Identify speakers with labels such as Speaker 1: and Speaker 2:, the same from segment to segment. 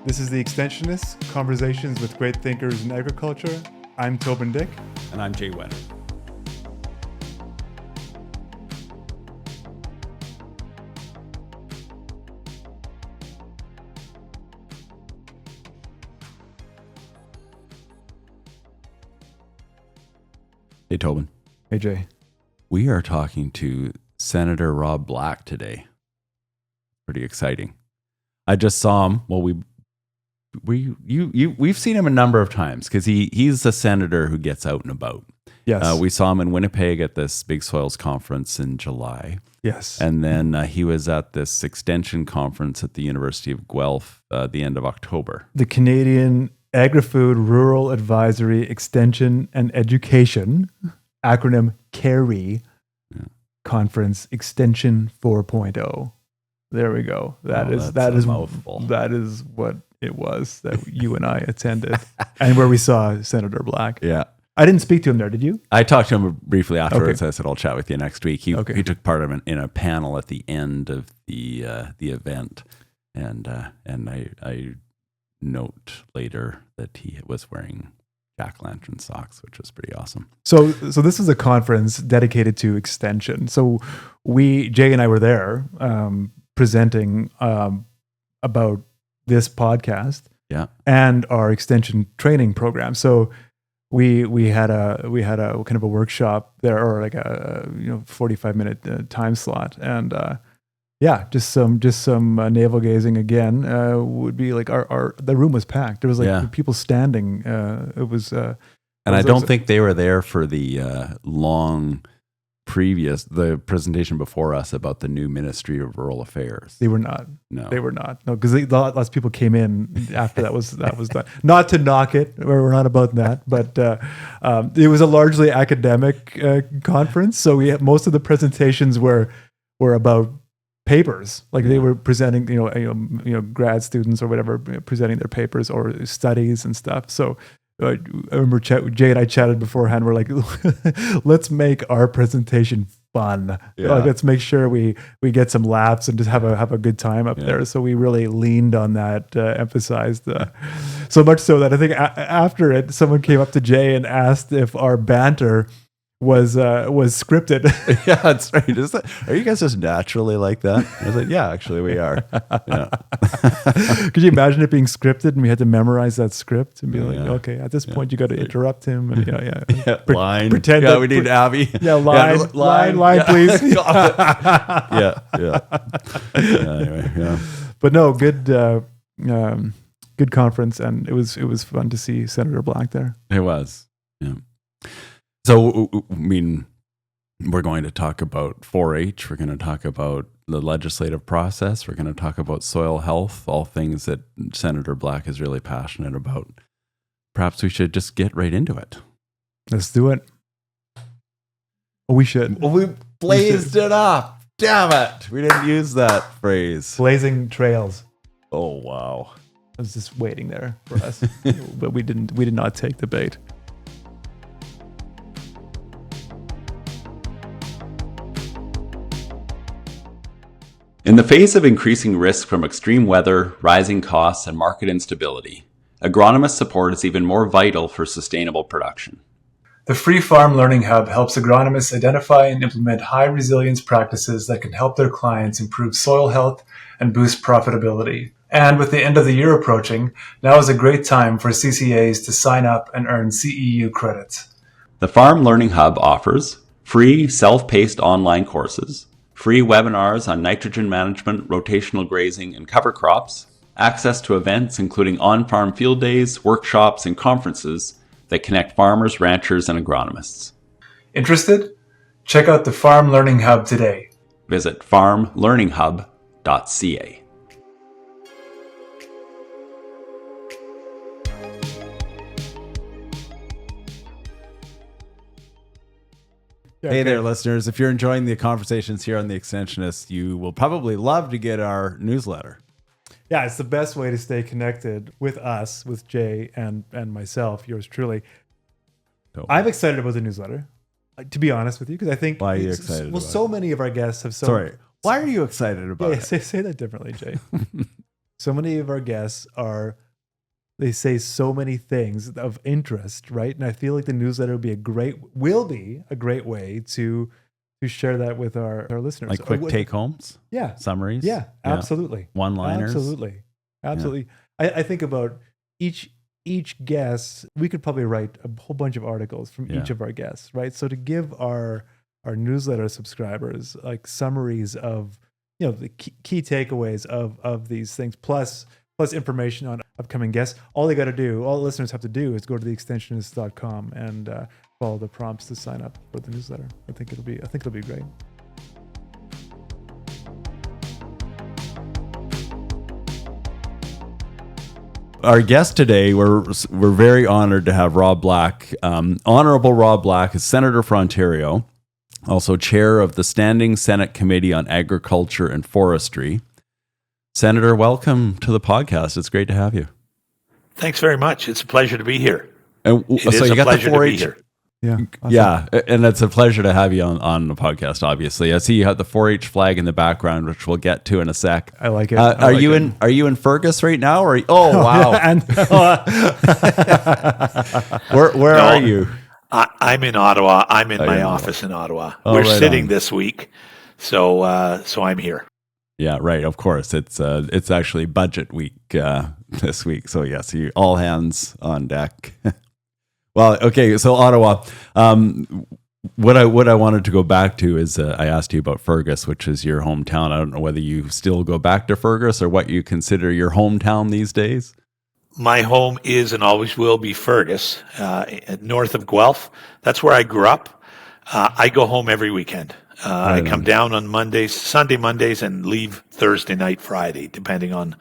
Speaker 1: This is the Extensionists, Conversations with Great Thinkers in Agriculture. I'm Toban Dyck.
Speaker 2: And I'm Jay Whetter. Hey, Toban.
Speaker 1: Hey, Jay.
Speaker 2: We are talking to Senator Rob Black today. Pretty exciting. I just saw him. Well, we've seen him a number of times because he's a senator who gets out and about.
Speaker 1: Yes.
Speaker 2: We saw him in Winnipeg at this Big Soils conference in July.
Speaker 1: Yes.
Speaker 2: And then he was at this extension conference at the University of Guelph the end of October.
Speaker 1: The Canadian Agri-Food Rural Advisory Extension and Education, acronym CARE, Conference Extension 4.0. There we go. That is
Speaker 2: mouthful.
Speaker 1: That is what it was that you and I attended, and where we saw Senator Black.
Speaker 2: Yeah.
Speaker 1: I didn't speak to him there, did you?
Speaker 2: I talked to him briefly afterwards.
Speaker 1: Okay.
Speaker 2: I said, I'll chat with you next week. He took part in a panel at the end of the event. And I note later that he was wearing jack-o'-lantern socks, which was pretty awesome.
Speaker 1: So this is a conference dedicated to extension. So Jay and I were there presenting about this podcast and our extension training program. So we had a kind of a workshop there, or like a 45-minute time slot, and just some navel gazing again. Would be like the room was packed. There was like people standing. It was, and
Speaker 2: I don't think they were there for the the presentation before us about the new Ministry of Rural Affairs.
Speaker 1: They were not.
Speaker 2: No,
Speaker 1: they were not. No, because lots of people came in after that was done. Not to knock it, we're not about that, but it was a largely academic conference. So most of the presentations were about papers, like they were presenting, grad students or whatever, presenting their papers or studies and stuff. So I remember Jay and I chatted beforehand. We're like, let's make our presentation fun.
Speaker 2: Yeah.
Speaker 1: Let's make sure we get some laughs and just have a good time up there. So we really leaned on that, emphasized so much so that I think after it, someone came up to Jay and asked if our banter was scripted.
Speaker 2: Yeah, that's right. Are you guys just naturally like that? I was like, yeah, actually we are. Yeah.
Speaker 1: Could you imagine it being scripted and we had to memorize that script and be okay, at this point you got to interrupt him and
Speaker 2: line.
Speaker 1: Pretend
Speaker 2: we need Abby.
Speaker 1: Yeah, line, please.
Speaker 2: Yeah. Anyway, yeah.
Speaker 1: But no, good conference, and it was fun to see Senator Black there.
Speaker 2: It was. Yeah. So, I mean, we're going to talk about 4-H. We're going to talk about the legislative process. We're going to talk about soil health, all things that Senator Black is really passionate about. Perhaps we should just get right into it.
Speaker 1: Let's do it. We should.
Speaker 2: Well, we blazed it up. Damn it. We didn't use that phrase.
Speaker 1: Blazing trails.
Speaker 2: Oh, wow.
Speaker 1: I was just waiting there for us, but we did not take the bait.
Speaker 3: In the face of increasing risk from extreme weather, rising costs, and market instability, agronomist support is even more vital for sustainable production.
Speaker 1: The Free Farm Learning Hub helps agronomists identify and implement high-resilience practices that can help their clients improve soil health and boost profitability. And with the end of the year approaching, now is a great time for CCAs to sign up and earn CEU credits.
Speaker 3: The Farm Learning Hub offers free self-paced online courses, free webinars on nitrogen management, rotational grazing, and cover crops, access to events including on-farm field days, workshops, and conferences that connect farmers, ranchers, and agronomists.
Speaker 1: Interested? Check out the Farm Learning Hub today.
Speaker 3: Visit farmlearninghub.ca.
Speaker 2: Hey there, listeners. If you're enjoying the conversations here on The Extensionists, you will probably love to get our newsletter.
Speaker 1: Yeah, it's the best way to stay connected with us, with Jay and myself, yours truly. I'm excited about the newsletter, to be honest with you, because I think...
Speaker 2: Why are you excited about
Speaker 1: so many of our guests have...
Speaker 2: Sorry, why are you excited about it?
Speaker 1: Say that differently, Jay. So many of our guests they say so many things of interest, right? And I feel like the newsletter will be a great way to share that with our listeners.
Speaker 2: Like quick take homes?
Speaker 1: Yeah.
Speaker 2: Summaries?
Speaker 1: Yeah, absolutely.
Speaker 2: One-liners?
Speaker 1: Absolutely. Yeah. I think about each guest, we could probably write a whole bunch of articles from each of our guests, right? So to give our newsletter subscribers like summaries of, the key takeaways of these things, plus information on upcoming guests. All the listeners have to do is go to theextensionists.com and follow the prompts to sign up for the newsletter. I think it'll be great.
Speaker 2: Our guest today, we're very honored to have Rob Black. Honourable Rob Black is Senator for Ontario, also chair of the Standing Senate Committee on Agriculture and Forestry. Senator, welcome to the podcast. It's great to have you.
Speaker 4: Thanks very much. It's a pleasure to be here.
Speaker 2: So you got the 4-H.
Speaker 1: Yeah. Awesome.
Speaker 2: Yeah. And it's a pleasure to have you on the podcast, obviously. I see you have the 4-H flag in the background, which we'll get to in a sec.
Speaker 1: I like it.
Speaker 2: Are you in Fergus right now? Wow. Where are you?
Speaker 4: I'm in Ottawa. I'm in my office in Ottawa. We're sitting this week. So I'm here.
Speaker 2: Yeah, right. Of course, it's actually budget week this week. So yes, all hands on deck. Well, okay. So Ottawa. What I wanted to go back to is I asked you about Fergus, which is your hometown. I don't know whether you still go back to Fergus or what you consider your hometown these days.
Speaker 4: My home is and always will be Fergus, north of Guelph. That's where I grew up. I go home every weekend. I come down on Sunday, Mondays, and leave Thursday night, Friday, depending on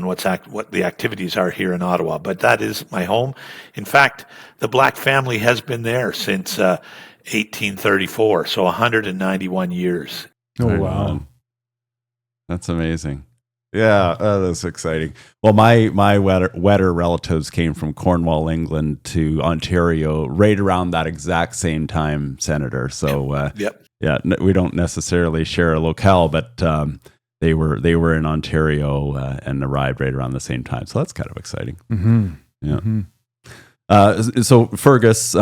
Speaker 4: what the activities are here in Ottawa. But that is my home. In fact, the Black family has been there since 1834, so 191 years.
Speaker 1: Oh, wow.
Speaker 2: That's amazing. Yeah, that's exciting. Well, my Whetter relatives came from Cornwall, England to Ontario right around that exact same time, Senator. So,
Speaker 4: Yep.
Speaker 2: Yeah, we don't necessarily share a locale, but they were in Ontario and arrived right around the same time. So that's kind of exciting.
Speaker 1: Mm-hmm.
Speaker 2: Yeah.
Speaker 1: Mm-hmm.
Speaker 2: So Fergus,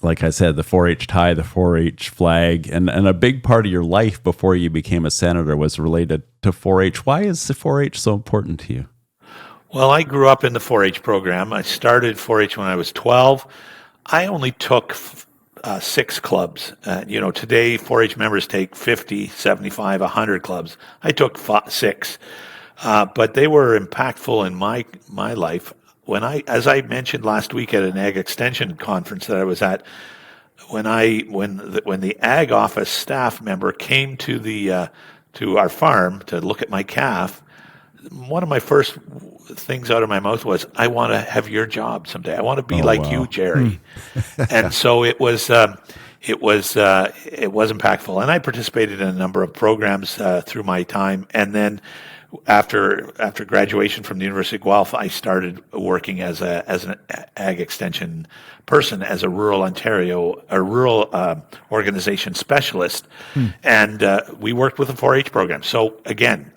Speaker 2: like I said, the 4-H tie, the 4-H flag, and a big part of your life before you became a senator was related to 4-H. Why is the 4-H so important to you?
Speaker 4: Well, I grew up in the 4-H program. I started 4-H when I was 12. I only took 6 clubs. Today 4-H members take 50, 75, 100 clubs. I took 6, but they were impactful in my life. As I mentioned last week at an ag extension conference that I was at, when the ag office staff member came to our farm to look at my calf, one of my first things out of my mouth was, "I want to have your job someday. I want to be you, Jerry." And so it was impactful, and I participated in a number of programs through my time, and then after graduation from the University of Guelph, I started working as an ag extension person, as a rural organization specialist, and we worked with the 4-H program. So again,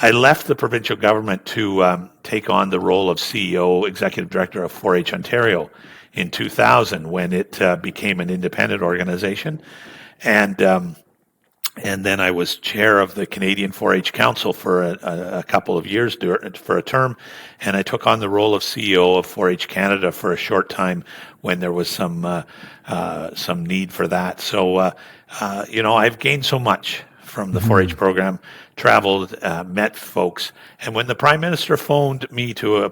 Speaker 4: I left the provincial government to take on the role of CEO, executive director of 4-H Ontario in 2000 when it became an independent organization, and then I was chair of the Canadian 4-H Council for a couple of years for a term, and I took on the role of CEO of 4-H Canada for a short time when there was some need for that. So, I've gained so much from the 4-H program, traveled, met folks, and when the Prime Minister phoned me to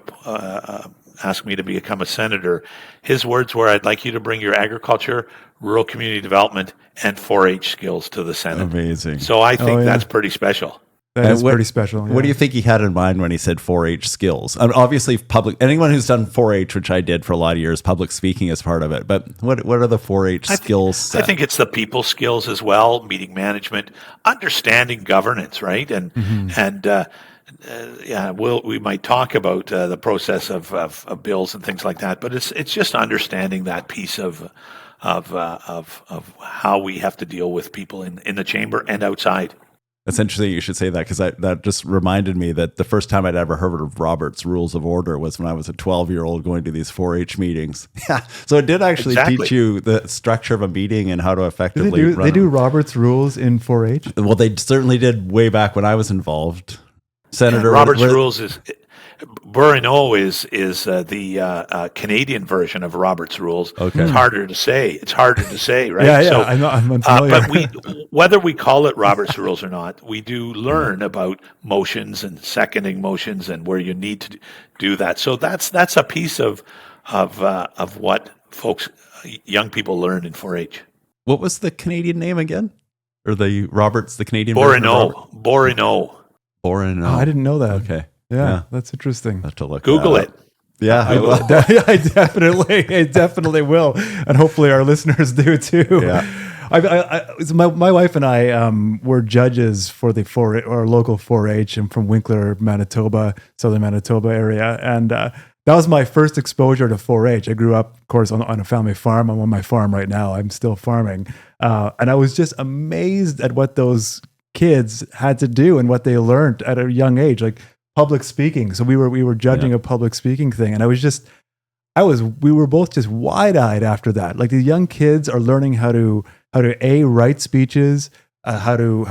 Speaker 4: asked me to become a senator, his words were, "I'd like you to bring your agriculture, rural community development, and 4-H skills to the Senate."
Speaker 2: Amazing.
Speaker 4: So I think that's pretty special.
Speaker 1: That is pretty special. Yeah.
Speaker 2: What do you think he had in mind when he said 4-H skills? Obviously, anyone who's done 4-H, which I did for a lot of years, public speaking is part of it. But what are the 4-H skills?
Speaker 4: I think it's the people skills as well, meeting management, understanding governance, right? We might talk about the process of bills and things like that, but it's just understanding that piece of how we have to deal with people in the chamber and outside.
Speaker 2: It's interesting you should say that, because that just reminded me that the first time I'd ever heard of Robert's Rules of Order was when I was a 12-year-old going to these 4-H meetings. Yeah, so it did actually teach you the structure of a meeting and how to effectively run
Speaker 1: They do Robert's Rules in 4-H?
Speaker 2: Well, they certainly did way back when I was involved. Senator
Speaker 4: Robert's Rules is... Burino is the Canadian version of Robert's Rules.
Speaker 2: Okay.
Speaker 4: It's harder to say, right?
Speaker 1: Yeah, so, I'm unfamiliar.
Speaker 4: But whether we call it Robert's Rules or not, we do learn about motions and seconding motions and where you need to do that. So that's a piece of what young people learn in 4-H.
Speaker 2: What was the Canadian name again? Or the Canadian
Speaker 4: Burino.
Speaker 1: Oh, I didn't know that.
Speaker 2: Okay.
Speaker 1: Yeah, that's interesting.
Speaker 2: I'll have to look
Speaker 4: Google it.
Speaker 2: Yeah,
Speaker 1: I definitely will, and hopefully our listeners do too.
Speaker 2: Yeah,
Speaker 1: my wife and I were judges for the our local 4-H. I'm from Winkler, Manitoba, southern Manitoba area, and that was my first exposure to 4-H. I grew up, of course, on a family farm. I'm on my farm right now. I'm still farming, and I was just amazed at what those kids had to do and what they learned at a young age, like public speaking. So we were judging a public speaking thing, and we were both just wide-eyed after that. Like, the young kids are learning how to write speeches, how to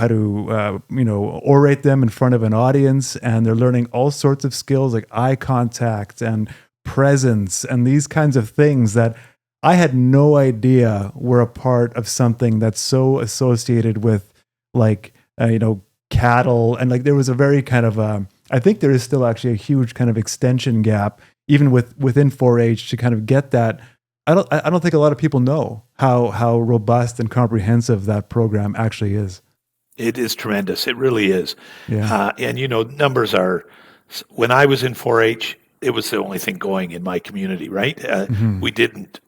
Speaker 1: orate them in front of an audience, and they're learning all sorts of skills like eye contact and presence and these kinds of things that I had no idea were a part of something that's so associated with, like, cattle. And like, there was a very kind of I think there is still actually a huge kind of extension gap even within 4-H to kind of get that. I don't think a lot of people know how robust and comprehensive that program actually is.
Speaker 4: It is tremendous. It really is.
Speaker 1: Yeah.
Speaker 4: And numbers are, when I was in 4-H, it was the only thing going in my community, right?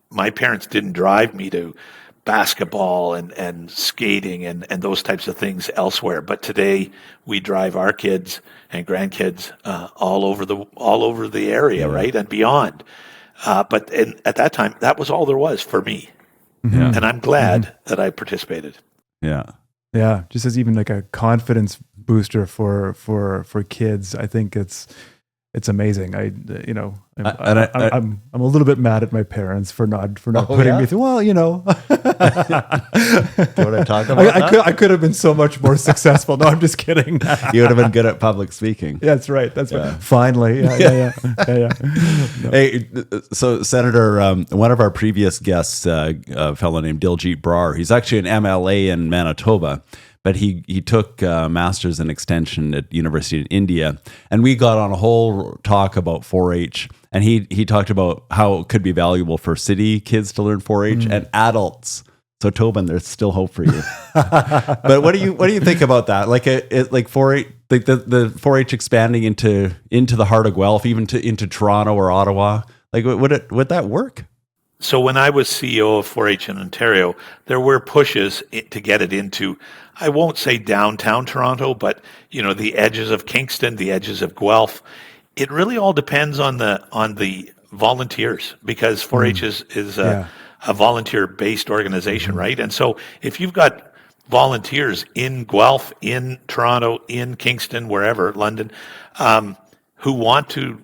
Speaker 4: My parents didn't drive me to basketball and skating and those types of things elsewhere. But today we drive our kids and grandkids all over the area, right, and beyond. But at that time, that was all there was for me, and I'm glad that I participated.
Speaker 1: Yeah, just as even like a confidence booster for kids. I think it's amazing. I'm a little bit mad at my parents for not putting me through. Well,
Speaker 2: Do you want to talk about that?
Speaker 1: I could have been so much more successul. No, I'm just kidding.
Speaker 2: You would have been good at public speaking.
Speaker 1: Yeah, that's right. Finally. Yeah. No.
Speaker 2: Hey, so Senator, one of our previous guests, a fellow named Diljit Brar, he's actually an MLA in Manitoba. But he took master's in extension at University of India, and we got on a whole talk about 4-H, and he talked about how it could be valuable for city kids to learn 4-H and adults. So Toban, there's still hope for you. But what do you think about that? Like like 4-H, like the 4-H expanding into the heart of Guelph, even into Toronto or Ottawa. Like would that work?
Speaker 4: So when I was CEO of 4-H in Ontario, there were pushes to get it into, I won't say downtown Toronto, but the edges of Kingston, the edges of Guelph. It really all depends on the volunteers, because 4-H is a volunteer-based organization, right? And so if you've got volunteers in Guelph, in Toronto, in Kingston, wherever, London, who want to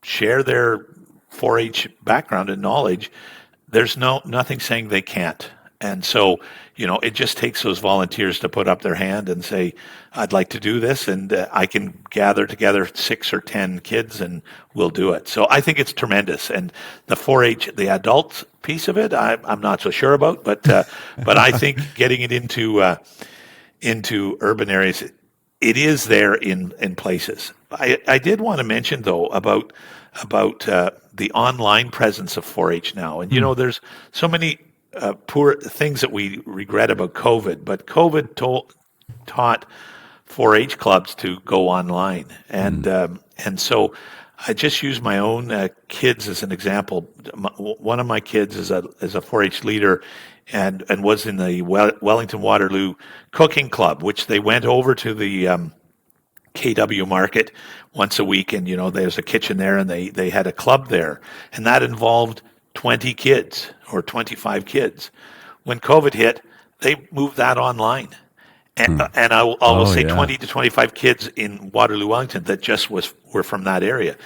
Speaker 4: share their 4-H background and knowledge, there's nothing saying they can't. And so, it just takes those volunteers to put up their hand and say, I'd like to do this, and I can gather together 6 or 10 kids and we'll do it. So I think it's tremendous. And the 4-H, the adult piece of it, I'm not so sure about, but I think getting it into urban areas, it is there in places. I did want to mention, though, about the online presence of 4-H now. And, there's so many poor things that we regret about COVID, but COVID taught 4-H clubs to go online. And so I just use my own kids as an example. One of my kids is a 4-H leader and was in the Wellington Waterloo Cooking Club, which they went over to the KW Market once a week, and there's a kitchen there, and they had a club there, and that involved 20 kids or 25 kids. When COVID hit, they moved that online, And I will almost say 20 to 25 kids in Waterloo, Wellington that just were from that area.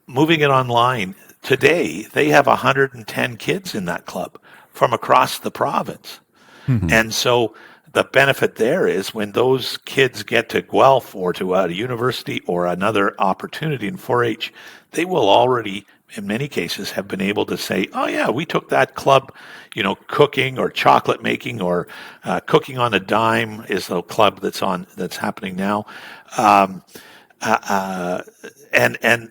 Speaker 4: Moving it online, today they have 110 kids in that club from across the province. Mm-hmm. And so the benefit there is when those kids get to Guelph or to a university or another opportunity in 4-H, they will already, in many cases, have been able to say, oh yeah, we took that club, cooking or chocolate making or cooking on a dime is the club that's happening now. And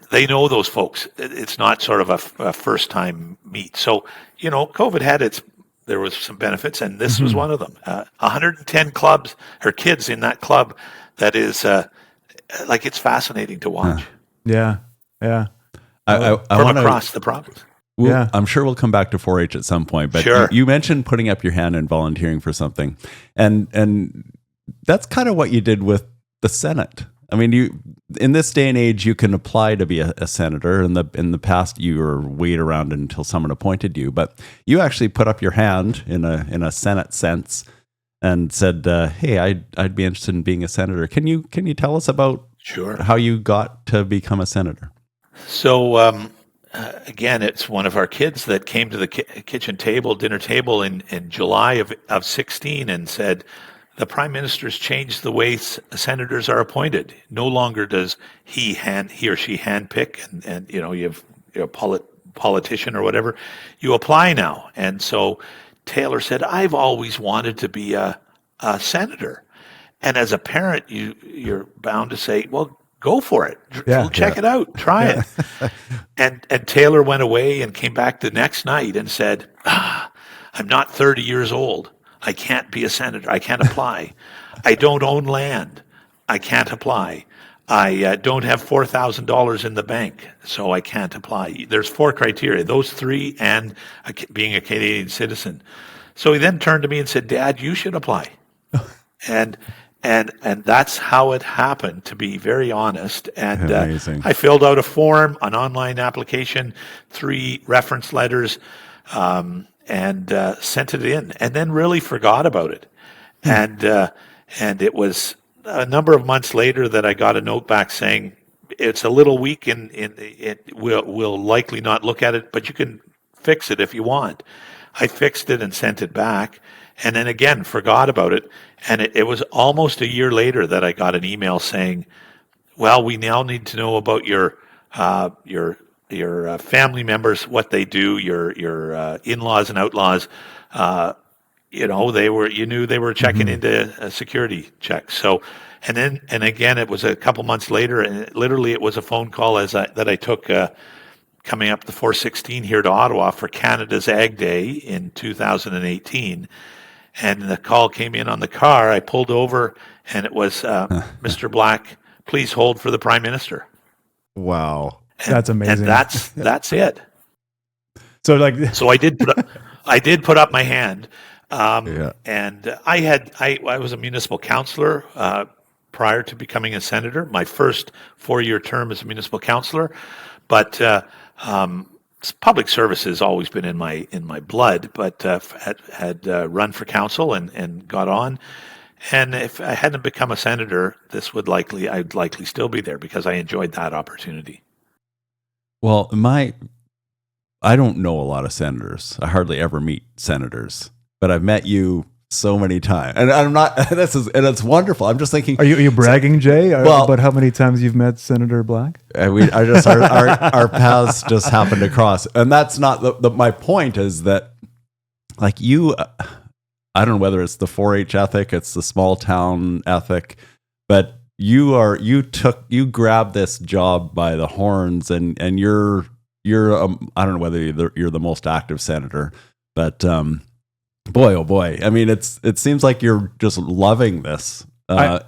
Speaker 4: they know those folks. It's not sort of a first time meet. So, COVID there was some benefits, and this was one of them. 110 clubs or kids in that club that is it's fascinating to watch.
Speaker 1: Yeah.
Speaker 2: I
Speaker 4: from across the province.
Speaker 2: I'm sure we'll come back to 4-H at some point, but you mentioned putting up your hand and volunteering for something, and that's kind of what you did with the Senate. I mean, in this day and age, you can apply to be a senator. In the past, you were wait around until someone appointed you, but you actually put up your hand in a Senate sense and said, "Hey, I'd be interested in being a senator." Can you tell us about how you got to become a senator?
Speaker 4: So again, it's one of our kids that came to the dinner table in July of 16 and said, the Prime Minister's changed the way senators are appointed. No longer does he or she handpick, and you have a politician or whatever. You apply now, and so Taylor said, "I've always wanted to be a senator." And as a parent, you're bound to say, "Well, go for it. Check it out. Try it." And Taylor went away and came back the next night and said, "I'm not 30 years old. I can't be a senator. I can't apply. I don't own land. I can't apply. I don't have $4,000 in the bank, so I can't apply." There's 4 criteria, those 3 and being a Canadian citizen. So he then turned to me and said, "Dad, you should apply." And that's how it happened, to be very honest. And I filled out a form, an online application, 3 reference letters, and sent it in, and then really forgot about it. And it was a number of months later that I got a note back saying, "It's a little weak, and we'll likely not look at it, but you can fix it if you want." I fixed it and sent it back, and then again forgot about it. And it was almost a year later that I got an email saying, "Well, we now need to know about your family members, what they do, your in-laws and outlaws." They were checking into a security check. So, and again, it was a couple months later, and literally it was a phone call that I took coming up the 416 here to Ottawa for Canada's Ag Day in 2018. And the call came in on the car. I pulled over, and it was Mr. Black, please hold for the Prime Minister.
Speaker 2: Wow.
Speaker 1: That's amazing.
Speaker 4: And that's it.
Speaker 1: So
Speaker 4: I did put up my hand. And I was a municipal councillor prior to becoming a senator. My first 4-year term as a municipal councillor, but public service has always been in my blood. But had run for council and got on. And if I hadn't become a senator, I'd likely still be there because I enjoyed that opportunity.
Speaker 2: Well, I don't know a lot of senators. I hardly ever meet senators, but I've met you so many times, and I'm not. And it's wonderful. I'm just thinking.
Speaker 1: Are you bragging, Jay? About how many times you've met Senator Black?
Speaker 2: Our paths just happened to cross, and that's not my point. Is that like you? I don't know whether it's the 4-H ethic, it's the small town ethic, but you grabbed this job by the horns, and you're I don't know whether you're the most active senator, but boy, oh boy, I mean it seems like you're just loving this,
Speaker 4: I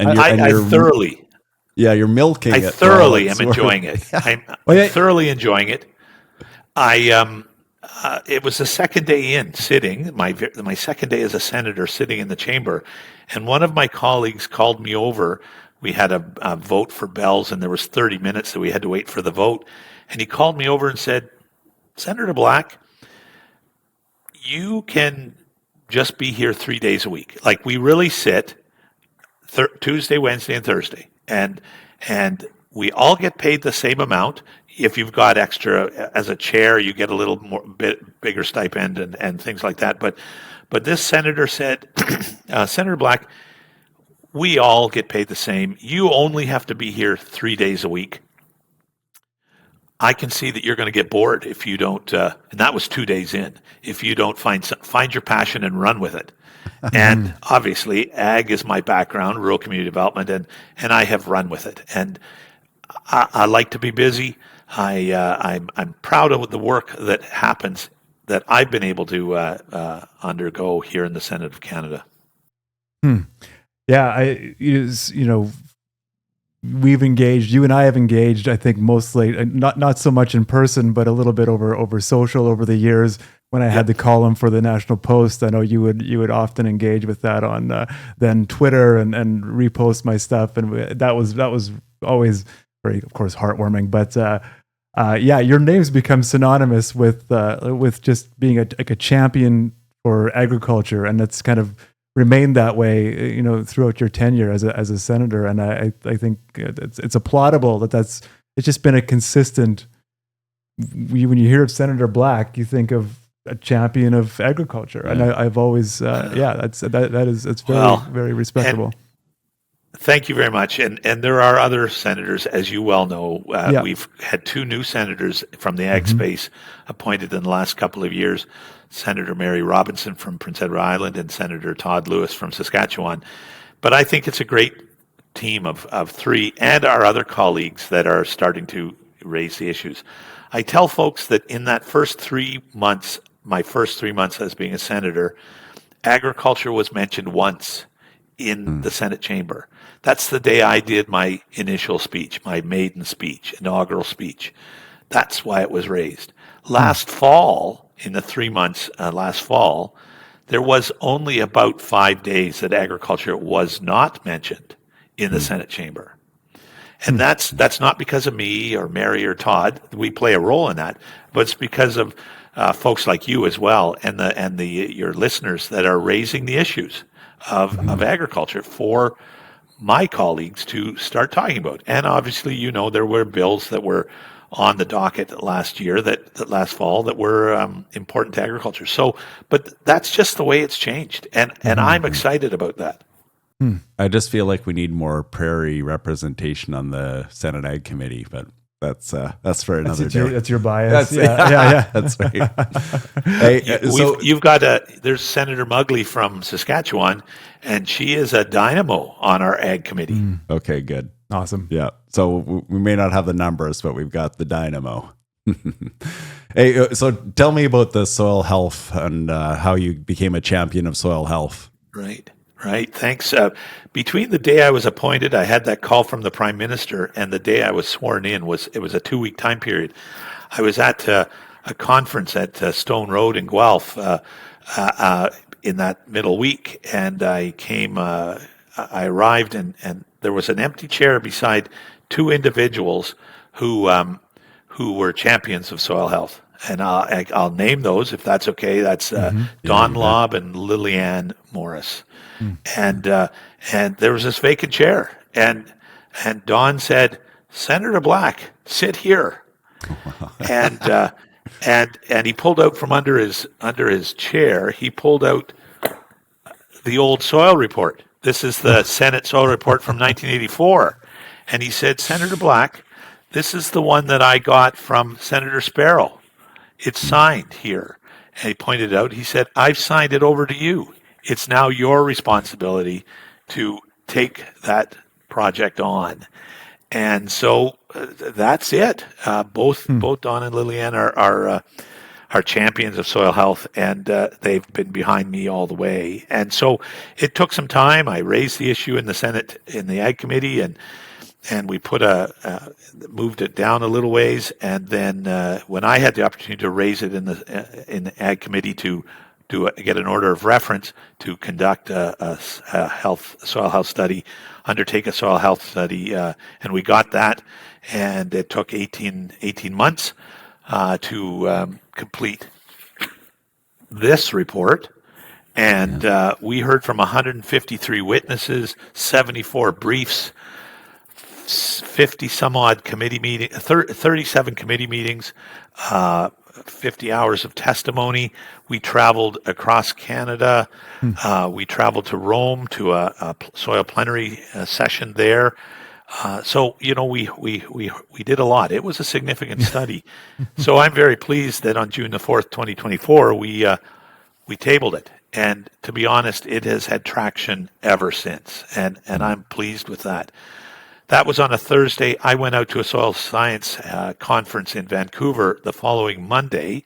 Speaker 4: thoroughly,
Speaker 2: you're milking it.
Speaker 4: I thoroughly am enjoying it. I'm thoroughly enjoying it. It was the second day in sitting, my second day as a senator sitting in the chamber, and one of my colleagues called me over. We had a vote for bells, and there was 30 minutes that we had to wait for the vote. And he called me over and said, "Senator Black, you can just be here 3 days a week. Like, we really sit Tuesday, Wednesday, and Thursday, and we all get paid the same amount. If you've got extra as a chair, you get a little bigger stipend and things like that. But this senator said, Senator Black, we all get paid the same. You only have to be here 3 days a week. I can see that you're going to get bored if you don't, and that was 2 days in, if you don't find your passion and run with it. And obviously, ag is my background, rural community development, and I have run with it. And I like to be busy. I'm proud of the work that happens that I've been able to undergo here in the Senate of Canada.
Speaker 1: Yeah, we've engaged. You and I have engaged. I think mostly not so much in person, but a little bit over social over the years. When I had the column for the National Post, I know you would often engage with that on then Twitter and repost my stuff, and that was always very, of course, heartwarming. But your name's become synonymous with just being a champion for agriculture, and that's kind of remained that way, throughout your tenure as a senator. And I think it's applaudable it's just been a consistent. When you hear of Senator Black, you think of a champion of agriculture, and I've always that's very very respectable.
Speaker 4: Thank you very much. And there are other senators, as you well know. We've had 2 new senators from the ag space appointed in the last couple of years, Senator Mary Robinson from Prince Edward Island and Senator Todd Lewis from Saskatchewan. But I think it's a great team of 3, and our other colleagues that are starting to raise the issues. I tell folks that in that first 3 months, my first 3 months as being a senator, agriculture was mentioned once in the Senate chamber. That's the day I did my initial speech, my maiden speech, inaugural speech. That's why it was raised. Last fall, in the 3 months last fall, there was only about 5 days that agriculture was not mentioned in the Senate chamber. And that's not because of me or Mary or Todd. We play a role in that, but it's because of folks like you as well, and your listeners that are raising the issues of agriculture for my colleagues to start talking about. And obviously, there were bills that were on the docket last year, that last fall, that were important to agriculture. So, but that's just the way it's changed, and I'm excited about that.
Speaker 2: I just feel like we need more prairie representation on the Senate Ag Committee, but that's for another day.
Speaker 1: That's your bias.
Speaker 2: That's right.
Speaker 4: You've got there's Senator Mugley from Saskatchewan, and she is a dynamo on our Ag Committee.
Speaker 2: Okay, good.
Speaker 1: Awesome.
Speaker 2: Yeah. So we may not have the numbers, but we've got the dynamo. Hey, so tell me about the soil health and how you became a champion of soil health.
Speaker 4: Right. Thanks. Between the day I was appointed, I had that call from the Prime Minister, and the day I was sworn in was a 2-week time period. I was at a conference at Stone Road in Guelph in that middle week, and I arrived, and there was an empty chair beside 2 individuals who were champions of soil health. And I'll name those if that's okay. That's Don Lobb and Lillian Morris. And there was this vacant chair, and Don said, "Senator Black, sit here." and he pulled out from under his chair. He pulled out the old soil report. This is the Senate soil report from 1984, and he said, "Senator Black, this is the one that I got from Senator Sparrow. It's signed here." And he pointed out, he said, "I've signed it over to you. It's now your responsibility to take that project on." And so that's it. Both Don and Lillian are champions of soil health, and they've been behind me all the way. And so it took some time. I raised the issue in the Senate, in the Ag Committee, and we moved it down a little ways. And then when I had the opportunity to raise it in the Ag Committee to get an order of reference to conduct a soil health study, undertake a soil health study, and we got that, and it took 18 months to complete this report. And we heard from 153 witnesses, 74 briefs, 50 some odd committee meetings, 37 committee meetings, 50 hours of testimony. We traveled across Canada. We traveled to Rome to a soil plenary session there. So we did a lot. It was a significant study. So I'm very pleased that on June the 4th, 2024, we tabled it. And to be honest, it has had traction ever since. And I'm pleased with that. That was on a Thursday. I went out to a soil science conference in Vancouver the following Monday,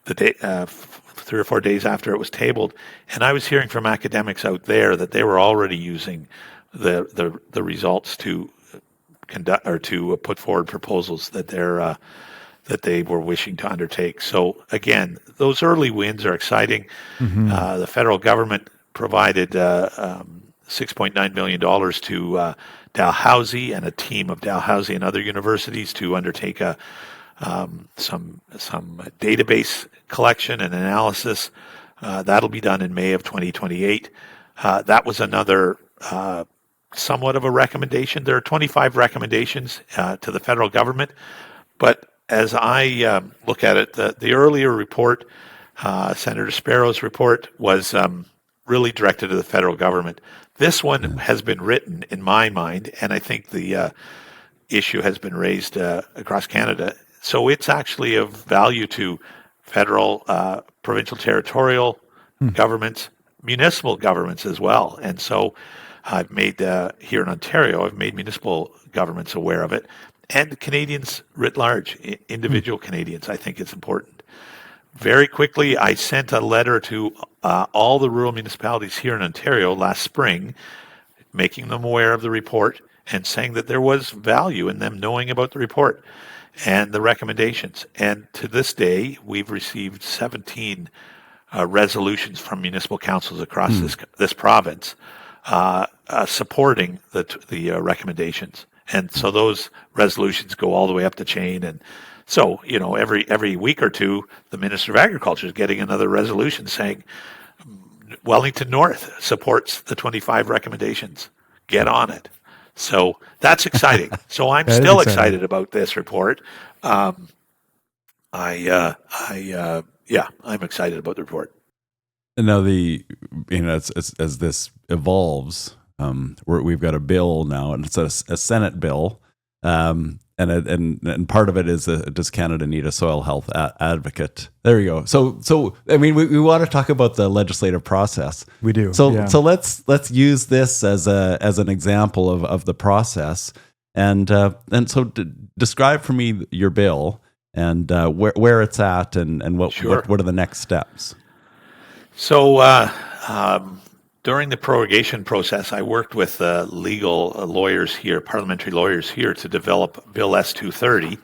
Speaker 4: the day 3 or 4 days after it was tabled, and I was hearing from academics out there that they were already using the results to conduct or to put forward proposals that they were wishing to undertake. So again, those early wins are exciting. The federal government provided $6.9 million to Dalhousie and a team of Dalhousie and other universities to undertake some database collection and analysis. That'll be done in May of 2028. That was another somewhat of a recommendation. There are 25 recommendations to the federal government, but as I look at it, the earlier report, Senator Sparrow's report, was really directed to the federal government. This one has been written, in my mind, and I think the issue has been raised across Canada. So it's actually of value to federal, provincial, territorial governments, municipal governments as well. And so I've made, here in Ontario, I've made municipal governments aware of it. And Canadians writ large, individual Canadians, I think it's important. Very quickly, I sent a letter to all the rural municipalities here in Ontario last spring, making them aware of the report and saying that there was value in them knowing about the report and the recommendations. And to this day, we've received 17 resolutions from municipal councils across this province supporting the recommendations. And so those resolutions go all the way up the chain. And so, every week or two, the Minister of Agriculture is getting another resolution saying Wellington North supports the 25 recommendations. Get on it. So that's exciting. So I'm still excited about this report. I'm excited about the report.
Speaker 2: And now as this evolves, we've got a bill now, and it's a Senate bill, and part of it is does Canada need a soil health advocate? There you go. So I mean, we want to talk about the legislative process.
Speaker 1: We do.
Speaker 2: So let's use this as an example of the process, and so describe for me your bill and where it's at and what are the next steps.
Speaker 4: So during the prorogation process, I worked with legal lawyers here, parliamentary lawyers here, to develop Bill S-230.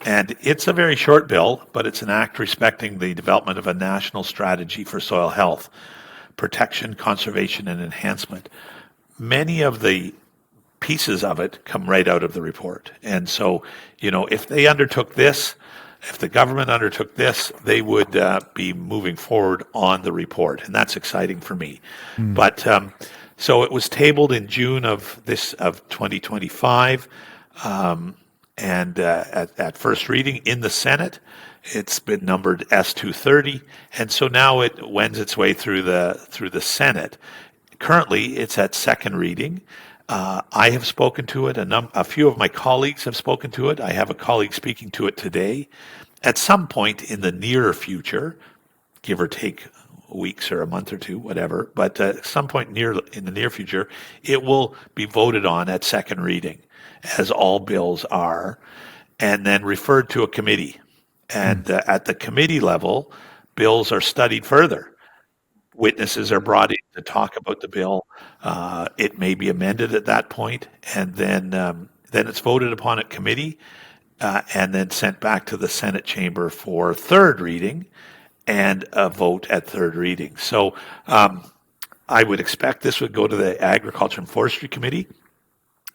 Speaker 4: And it's a very short bill, but it's an act respecting the development of a national strategy for soil health, protection, conservation, and enhancement. Many of the pieces of it come right out of the report. And so, if they undertook this, if the government undertook this, they would be moving forward on the report, and that's exciting for me. But so it was tabled in June of 2025, and at first reading in the Senate. It's been numbered S-230, and so now it wends its way through the Senate. Currently, it's at second reading. I have spoken to it. A few of my colleagues have spoken to it. I have a colleague speaking to it today. At some point in the near future, give or take weeks or a month or two, whatever, but at some point in the near future, it will be voted on at second reading, as all bills are, and then referred to a committee. And at the committee level, bills are studied further. Witnesses are brought in to talk about the bill. It may be amended at that point, and then it's voted upon at committee, and then sent back to the Senate chamber for third reading and a vote at third reading. So I would expect this would go to the Agriculture and Forestry Committee,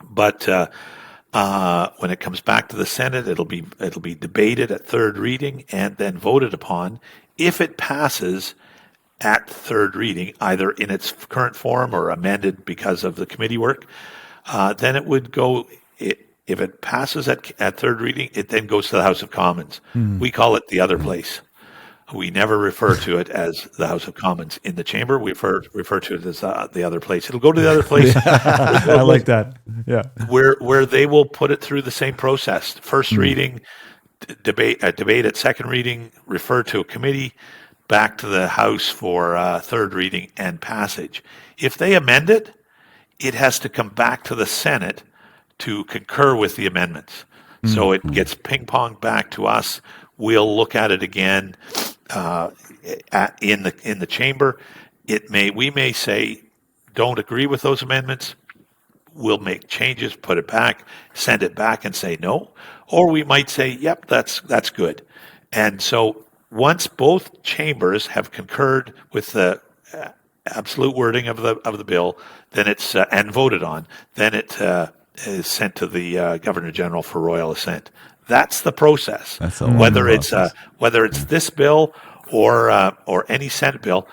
Speaker 4: but when it comes back to the Senate, it'll be debated at third reading and then voted upon. If it passes at third reading, either in its current form or amended because of the committee work, then it would go. If it passes at third reading, it then goes to the House of Commons. We call it the other place. We never refer to it as the House of Commons in the chamber. We refer to it as the other place. It'll go to the other place.
Speaker 1: I like that. Yeah,
Speaker 4: where they will put it through the same process: first reading, debate at second reading, refer to a committee, back to the House for third reading and passage. If they amend it, it has to come back to the Senate to concur with the amendments. So it gets ping-ponged back to us. We'll look at it again in the chamber. We may say, don't agree with those amendments. We'll make changes, put it back, send it back and say no. Or we might say, yep, that's good. And so once both chambers have concurred with the absolute wording of the bill, then it's and voted on, then it is sent to the Governor General for royal assent. That's the process.
Speaker 2: That's a
Speaker 4: whether
Speaker 2: process.
Speaker 4: It's this bill or any Senate bill.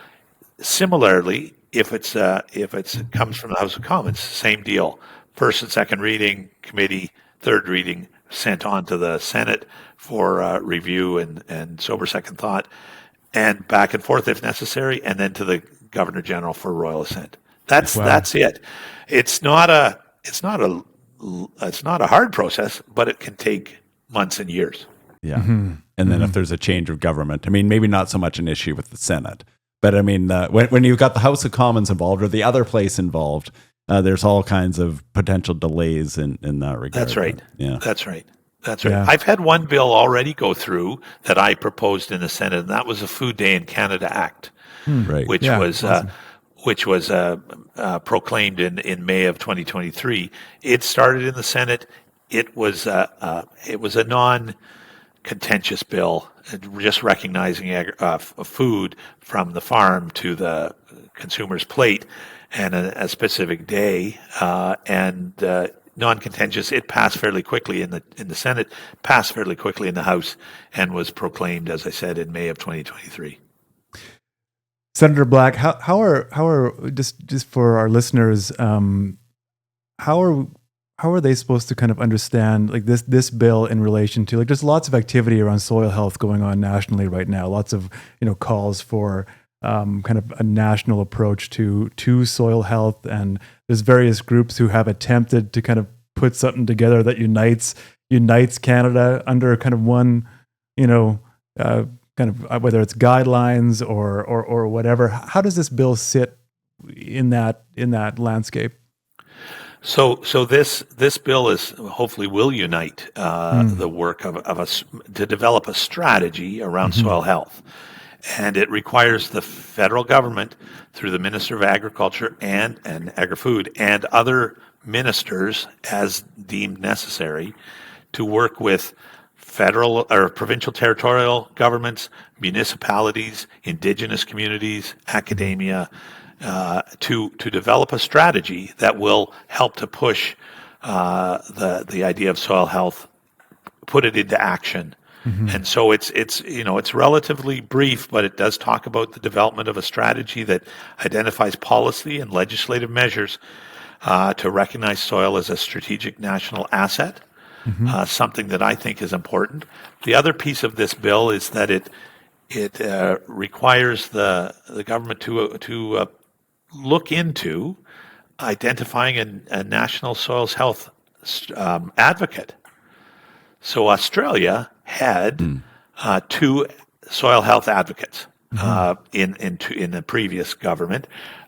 Speaker 4: Similarly, if it comes from the House of Commons, same deal. First and second reading, committee, third reading, sent on to the Senate for review and sober second thought, and back and forth if necessary, and then to the Governor General for royal assent. That's it. It's not a hard process, but it can take months and years.
Speaker 2: Yeah. And then if there's a change of government, I mean, maybe not so much an issue with the Senate, but I mean, when you've got the House of Commons involved or the other place involved, there's all kinds of potential delays in that regard.
Speaker 4: That's right.
Speaker 2: Yeah.
Speaker 4: That's right.
Speaker 1: Yeah.
Speaker 4: I've had one bill already go through that I proposed in the Senate, and that was a Food Day in Canada Act,
Speaker 2: Right.
Speaker 4: which was proclaimed in May of 2023. It started in the Senate. It was a non-contentious bill, just recognizing food from the farm to the consumer's plate, and a specific day, and non-contentious. It passed fairly quickly in the Senate, passed fairly quickly in the House, and was proclaimed, as I said, in May of 2023.
Speaker 1: Senator Black, how are just for our listeners, how are they supposed to kind of understand like this bill in relation to, like, there's lots of activity around soil health going on nationally right now, lots of calls for kind of a national approach to soil health, and there's various groups who have attempted to kind of put something together that unites Canada under kind of one kind of whether it's guidelines or whatever. How does this bill sit in that landscape?
Speaker 4: So this bill is hopefully will unite the work of us to develop a strategy around soil health, and it requires the federal government through the Minister of Agriculture and Agri-Food and other ministers as deemed necessary to work with federal or provincial territorial governments, municipalities, indigenous communities, academia, to develop a strategy that will help to push the idea of soil health, put it into action. And so it's relatively brief, but it does talk about the development of a strategy that identifies policy and legislative measures to recognize soil as a strategic national asset, something that I think is important. The other piece of this bill is that it requires the government to look into identifying a national soils health advocate. So Australia had two soil health advocates in the previous government,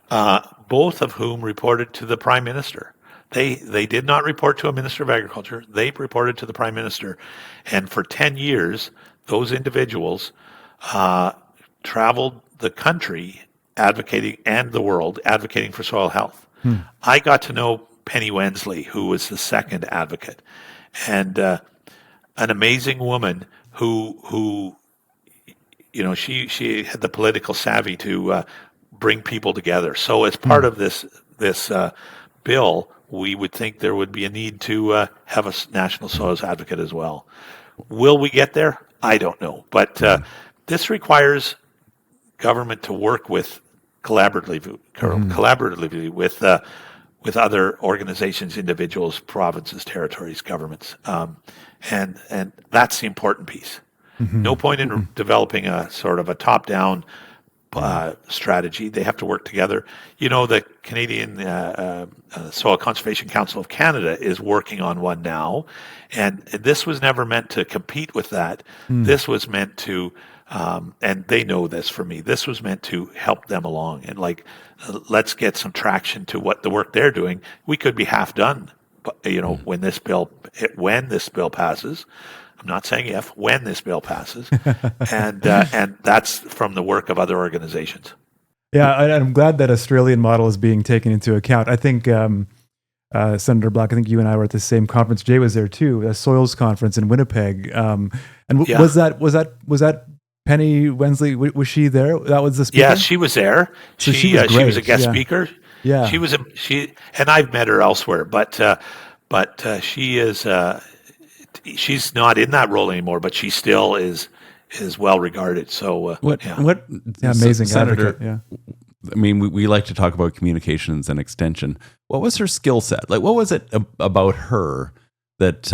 Speaker 4: both of whom reported to the Prime Minister. They did not report to a Minister of Agriculture. They reported to the Prime Minister. And for 10 years, those individuals traveled the country advocating, and the world advocating for soil health. I got to know Penny Wensley, who was the second advocate, and an amazing woman who she had the political savvy to bring people together. So as part of this bill, we would think there would be a need to have a national soils advocate as well. Will we get there? I don't know, but this requires government to work with collaboratively with other organizations, individuals, provinces, territories, governments, and that's the important piece. No point in developing a sort of a top-down strategy. They have to work together. The Canadian Soil Conservation Council of Canada is working on one now, and this was never meant to compete with that. This was meant to, and they know this for me, this was meant to help them along and let's get some traction to what the work they're doing. We could be half done, when this bill passes. I'm not saying if, when this bill passes, and that's from the work of other organizations.
Speaker 1: Yeah, I'm glad that Australian model is being taken into account. I think Senator Black, I think you and I were at the same conference. Jay was there too, a soils conference in Winnipeg. Was that Penny Wensley? Was she there? That was the speaker.
Speaker 4: Yeah, she was there.
Speaker 1: So
Speaker 4: she was a guest speaker.
Speaker 1: Yeah,
Speaker 4: and I've met her elsewhere, but she is. She's not in that role anymore, but she still is well regarded. So
Speaker 1: amazing
Speaker 2: Senator.
Speaker 1: Advocate, yeah.
Speaker 2: I mean, we like to talk about communications and extension. What was her skill set? What was it about her that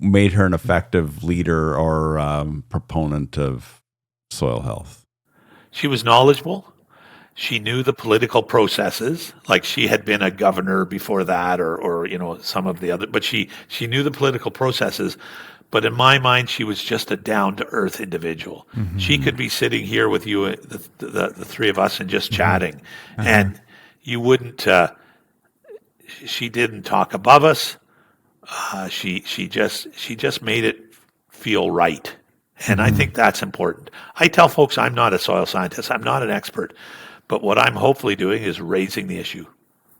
Speaker 2: made her an effective leader or proponent of soil health?
Speaker 4: She was knowledgeable. She knew the political processes, like she had been a governor before that, or some of the other. But she knew the political processes. But in my mind, she was just a down-to-earth individual. She could be sitting here with you, the three of us, and just chatting, and you wouldn't. She didn't talk above us. She just made it feel right, and I think that's important. I tell folks I'm not a soil scientist. I'm not an expert. But what I'm hopefully doing is raising the issue,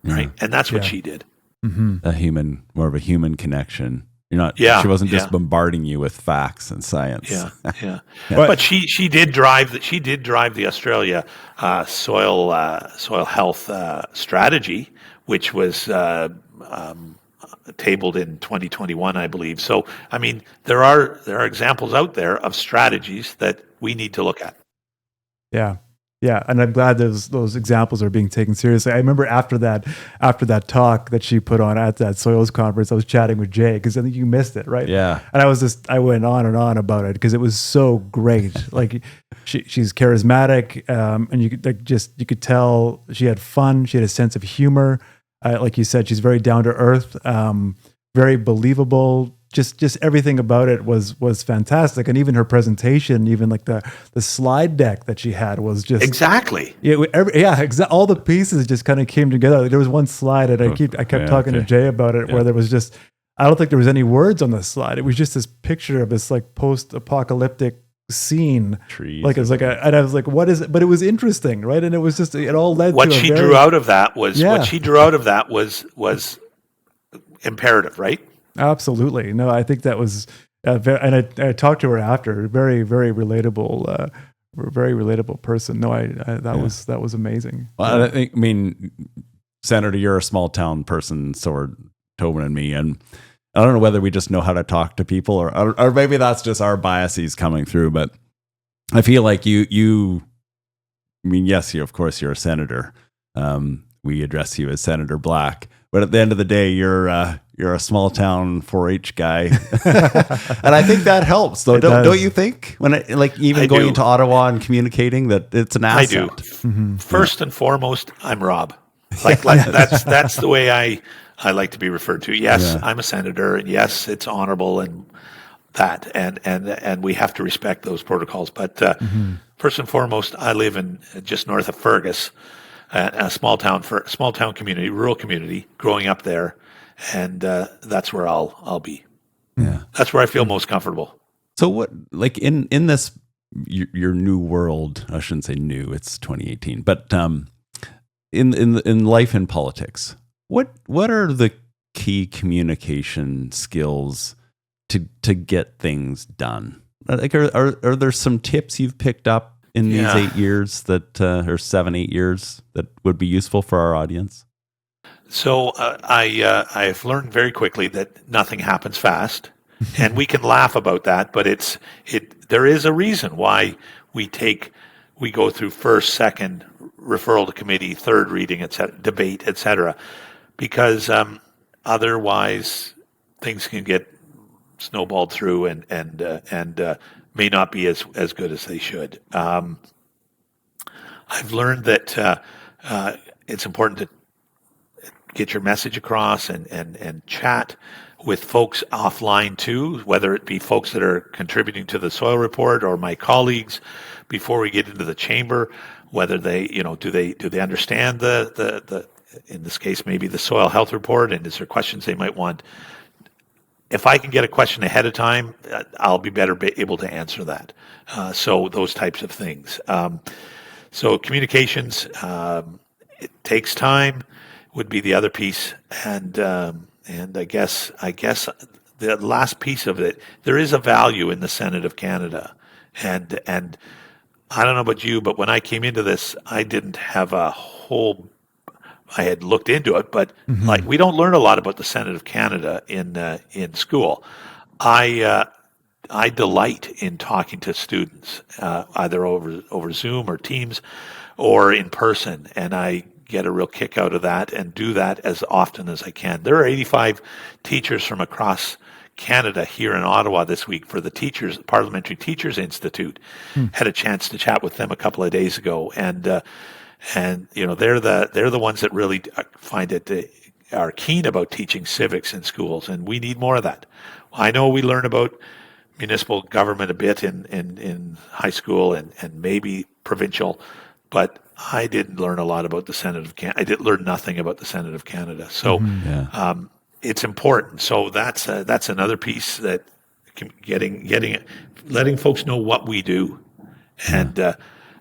Speaker 4: right? And that's what she did.
Speaker 2: More of a human connection. You're not. She wasn't just bombarding you with facts and science.
Speaker 4: Yeah. But she did drive the Australia soil health strategy, which was tabled in 2021, I believe. So I mean, there are examples out there of strategies that we need to look at.
Speaker 1: Yeah, and I'm glad those examples are being taken seriously. I remember after that talk that she put on at that soils conference, I was chatting with Jay because I think you missed it, right?
Speaker 2: Yeah.
Speaker 1: And I went on and on about it because it was so great. She's charismatic, and you could tell she had fun. She had a sense of humor. Like you said, she's very down to earth, very believable. Just everything about it was fantastic, and even her presentation, even like the slide deck that she had was just
Speaker 4: exactly
Speaker 1: all the pieces just kind of came together. Like there was one slide, and I kept talking to Jay about it, where there was just, I don't think there was any words on the slide. It was just this picture of this like post-apocalyptic scene,
Speaker 2: trees.
Speaker 1: Like it was like and I was like, what is it? But it was interesting, right? And it was just, it all led
Speaker 4: what
Speaker 1: to
Speaker 4: she drew out of that was imperative, right?
Speaker 1: Absolutely. No, I think that was, and I talked to her after. Very, very relatable, person. No, that was amazing.
Speaker 2: Well, I mean, Senator, you're a small town person, so are Toban and me, and I don't know whether we just know how to talk to people, or maybe that's just our biases coming through. But I feel like you. I mean, yes, of course, you're a senator. We address you as Senator Black. But at the end of the day, you're a small town 4-H guy, and I think that helps. Though, don't you think? When going to Ottawa and communicating, that it's an asset.
Speaker 4: I do. Mm-hmm. First and foremost, I'm Rob. That's the way I like to be referred to. Yes, I'm a senator, and yes, it's honorable and that, and we have to respect those protocols. But first and foremost, I live in just north of Fergus. A small town community, rural community, growing up there, and that's where I'll be.
Speaker 2: Yeah,
Speaker 4: that's where I feel most comfortable.
Speaker 2: So, what, like in this your new world? I shouldn't say new; it's 2018. But in life and politics, what are the key communication skills to get things done? Like, are there some tips you've picked up in these 8 years or 7-8 years that would be useful for our audience?
Speaker 4: So I've learned very quickly that nothing happens fast, and we can laugh about that, but there is a reason why we take we go through first, second, referral to committee, third reading, debate, etc. Because otherwise things can get snowballed through and may not be as good as they should. I've learned that it's important to get your message across and chat with folks offline too, whether it be folks that are contributing to the soil report or my colleagues before we get into the chamber, whether they, do they understand the in this case, maybe the soil health report, and is there questions they might want? If I can get a question ahead of time, I'll be able to answer that. So those types of things. So communications, it takes time, would be the other piece, and I guess the last piece of it, there is a value in the Senate of Canada, and I don't know about you, but when I came into this, I didn't have I had looked into it, but like we don't learn a lot about the Senate of Canada in school. I delight in talking to students, either over Zoom or Teams or in person, and I get a real kick out of that and do that as often as I can. There are 85 teachers from across Canada here in Ottawa this week for the Parliamentary Teachers Institute. Had a chance to chat with them a couple of days ago, and they're the ones that really find it are keen about teaching civics in schools, and we need more of that. I know we learn about municipal government a bit in high school and maybe provincial, but I didn't learn a lot about the Senate of Canada. I did learn nothing about the Senate of Canada. So it's important. So that's another piece that letting folks know what we do, and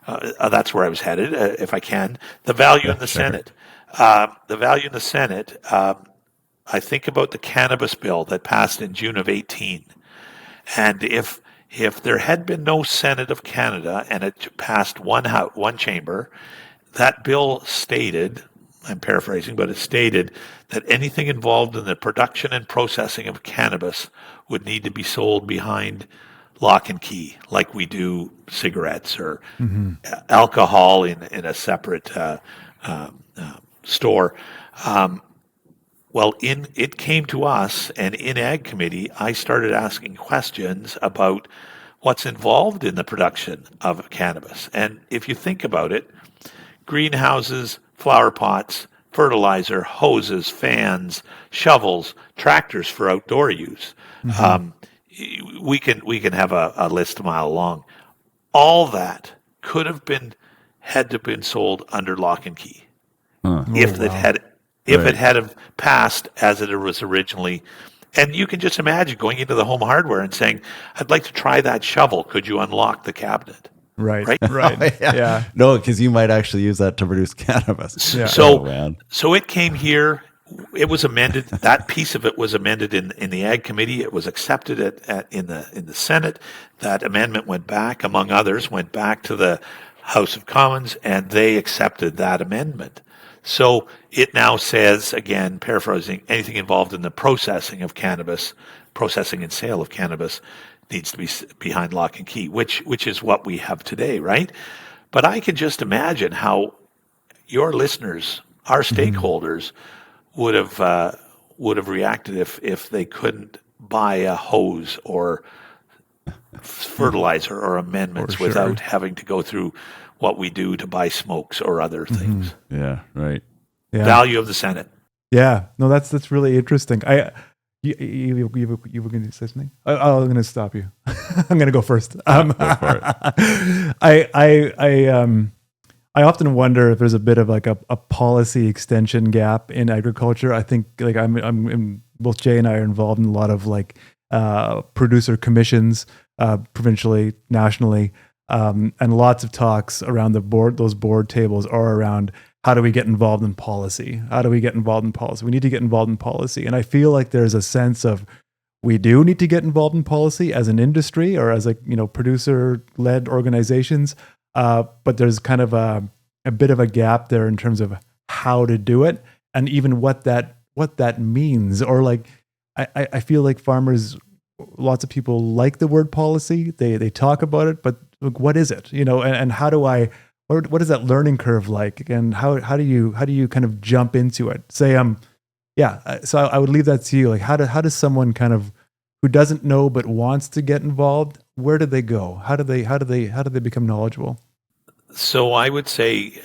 Speaker 4: that's where I was headed. If I can, the value in the Senate. The value in the Senate. I think about the cannabis bill that passed in June of 18, and if there had been no Senate of Canada and it passed one chamber, that bill stated, I'm paraphrasing, but it stated that anything involved in the production and processing of cannabis would need to be sold behind lock and key, like we do cigarettes or alcohol in a separate store. Well, it came to us, and in Ag Committee, I started asking questions about what's involved in the production of cannabis. And if you think about it, greenhouses, flower pots, fertilizer, hoses, fans, shovels, tractors for outdoor use. We can have a list a mile long. All that could have had to have been sold under lock and key if it had have passed as it was originally. And you can just imagine going into the home hardware and saying, "I'd like to try that shovel. Could you unlock the cabinet?"
Speaker 1: Right.
Speaker 2: Yeah. No, because you might actually use that to produce cannabis.
Speaker 1: Yeah.
Speaker 4: So it came here. It was amended. That piece of it was amended in the Ag Committee. It was accepted in the Senate. That amendment went back, among others, went back to the House of Commons, and they accepted that amendment. So it now says, again, paraphrasing, anything involved in the processing of cannabis, processing and sale of cannabis, needs to be behind lock and key, which is what we have today, right? But I can just imagine how your listeners, our stakeholders, would have reacted if they couldn't buy a hose or fertilizer or amendments without having to go through what we do to buy smokes or other things.
Speaker 2: Yeah, right.
Speaker 1: Yeah.
Speaker 4: Value of the Senate.
Speaker 1: Yeah, no, that's really interesting. You were going to say something? I'm going to stop you. I'm going to go first.
Speaker 2: Go for it.
Speaker 1: I often wonder if there's a bit of like a policy extension gap in agriculture. I think like I'm both Jay and I are involved in a lot of like producer commissions, provincially, nationally, and lots of talks around those board tables are around how do we get involved in policy? How do we get involved in policy? We need to get involved in policy. And I feel like there's a sense of we do need to get involved in policy as an industry or as producer-led organizations. But there's kind of a bit of a gap there in terms of how to do it and even what that means. Or like, I feel like farmers, lots of people like the word policy. They talk about it, but Like, what is it? And how do I? What is that learning curve like? And how do you kind of jump into it? Say so I would leave that to you. Like, how does someone kind of who doesn't know but wants to get involved? Where do they go? How do they become knowledgeable?
Speaker 4: So I would say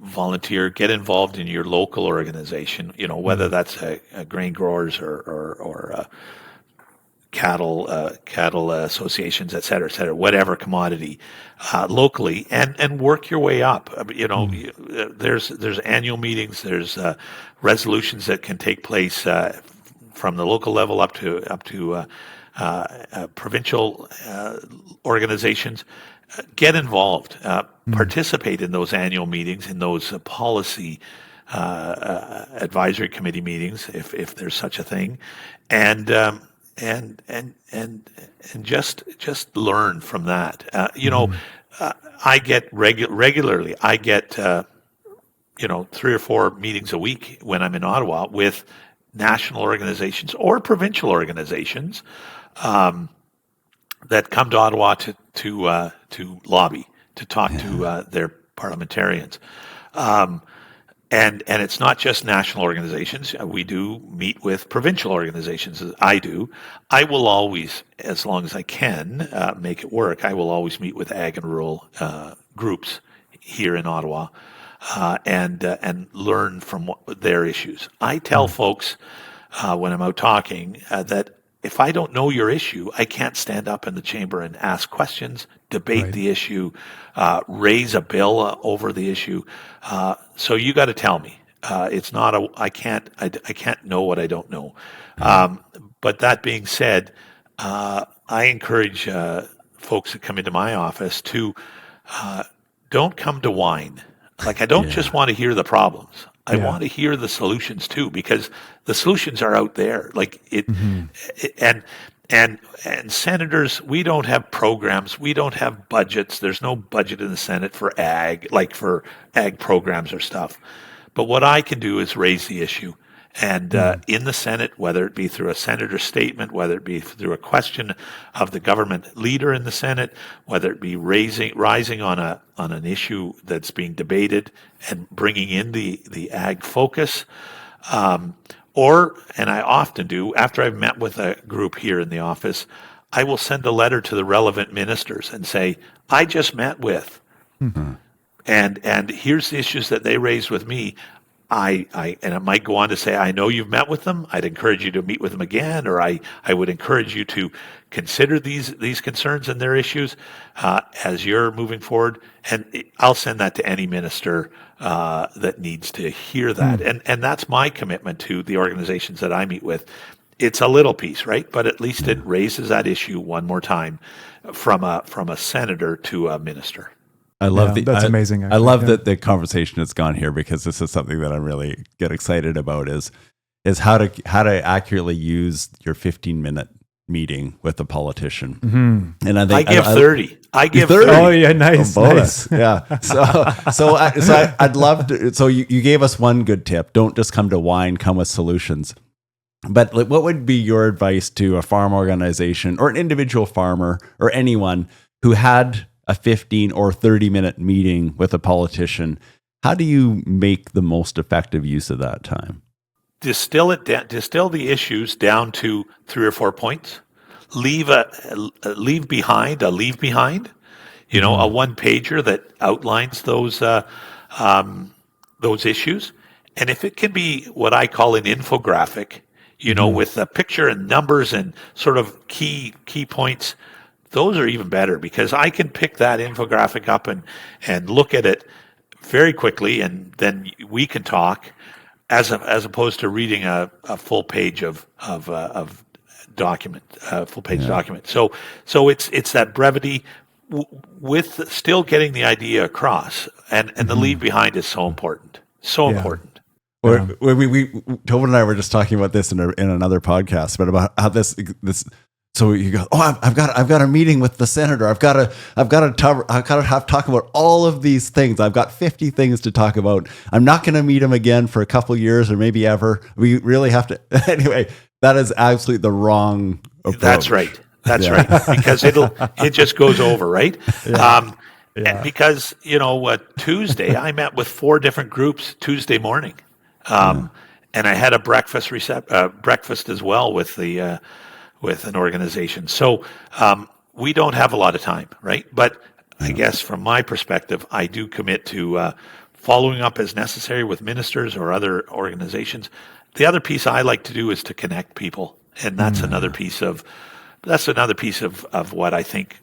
Speaker 4: volunteer, get involved in your local organization. Whether that's a grain growers or cattle associations, et cetera, whatever commodity, locally, and work your way up. There's annual meetings, there's resolutions that can take place from the local level up to provincial organizations. Get involved, participate in those annual meetings, in those policy advisory committee meetings, if there's such a thing, and just learn from that. I get regularly. I get 3 or 4 meetings a week when I'm in Ottawa with national organizations or provincial organizations that come to Ottawa to lobby, to talk to their parliamentarians. And it's not just national organizations. We do meet with provincial organizations. I do. I will always, as long as I can make it work, I will always meet with ag and rural groups here in Ottawa and learn from their issues. I tell folks when I'm out talking that if I don't know your issue, I can't stand up in the chamber and ask questions, debate the issue, raise a bill over the issue. So you got to tell me. It's not I can't know what I don't know. But that being said, I encourage folks that come into my office to don't come to whine. Like, I don't just want to hear the problems. I want to hear the solutions too, because the solutions are out there. Like and senators, we don't have programs. We don't have budgets. There's no budget in the Senate for ag, like for ag programs or stuff. But what I can do is raise the issue. And in the Senate, whether it be through a senator's statement, whether it be through a question of the government leader in the Senate, whether it be rising on an issue that's being debated and bringing in the ag focus, and I often do, after I've met with a group here in the office, I will send a letter to the relevant ministers and say, I just met with, and here's the issues that they raised with me. And it might go on to say, I know you've met with them. I'd encourage you to meet with them again, or I would encourage you to consider these concerns and their issues as you're moving forward. And I'll send that to any minister that needs to hear that. And that's my commitment to the organizations that I meet with. It's a little piece, right? But at least it raises that issue one more time from a senator to a minister.
Speaker 2: I love
Speaker 1: that's amazing.
Speaker 2: I love that the conversation has gone here, because this is something that I really get excited about is how to accurately use your 15-minute meeting with a politician. And I give
Speaker 4: 30. I give 30.
Speaker 1: Oh yeah, nice.
Speaker 2: Bonus. Nice. Yeah. So I'd love to. So you gave us one good tip. Don't just come to whine. Come with solutions. But what would be your advice to a farm organization or an individual farmer or anyone who had a 15 or 30-minute meeting with a politician? How do you make the most effective use of that time?
Speaker 4: Distill the issues down to 3 or 4 points. Leave behind a one-pager that outlines those issues. And if it can be what I call an infographic, with a picture and numbers and sort of key points, those are even better, because I can pick that infographic up and look at it very quickly, and then we can talk as opposed to reading a full page of document, full page document. So it's that brevity with still getting the idea across, and the leave behind is so important, important.
Speaker 2: Or we Toban and I were just talking about this in another podcast, but about how this. So you go, I've got a meeting with the senator. I've got to talk about all of these things. I've got 50 things to talk about. I'm not going to meet him again for a couple of years or maybe ever. We really have to. Anyway, that is absolutely the wrong approach.
Speaker 4: That's right. That's right. Because it just goes over, right? And because, Tuesday, I met with 4 different groups Tuesday morning. And I had a breakfast as well with an organization. So we don't have a lot of time, right? But I guess from my perspective, I do commit to following up as necessary with ministers or other organizations. The other piece I like to do is to connect people, and that's another piece of what I think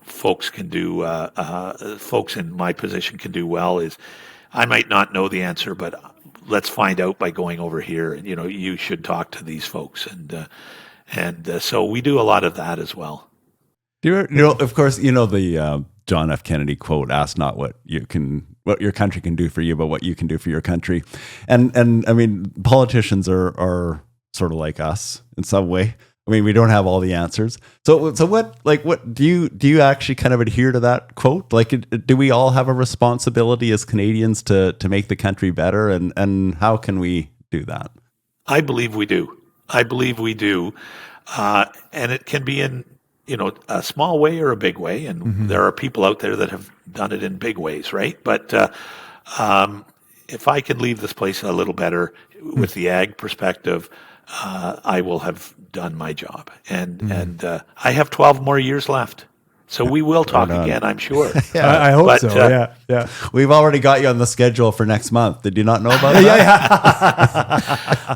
Speaker 4: folks can do. Folks in my position can do well. Is I might not know the answer, but let's find out by going over here. You should talk to these folks, and so we do a lot of that as well.
Speaker 2: Of course, the John F. Kennedy quote: "Ask not what your country can do for you, but what you can do for your country." And I mean, politicians are sort of like us in some way. I mean, we don't have all the answers. So what do you actually kind of adhere to that quote? Like, do we all have a responsibility as Canadians to make the country better? And how can we do that?
Speaker 4: I believe we do. And it can be in, a small way or a big way. And there are people out there that have done it in big ways, right? But if I can leave this place a little better with the ag perspective, I will have done my job. And I have 12 more years left. So we will talk again, I'm sure.
Speaker 1: I hope so. Yeah.
Speaker 2: We've already got you on the schedule for next month. Did you not know about
Speaker 1: that?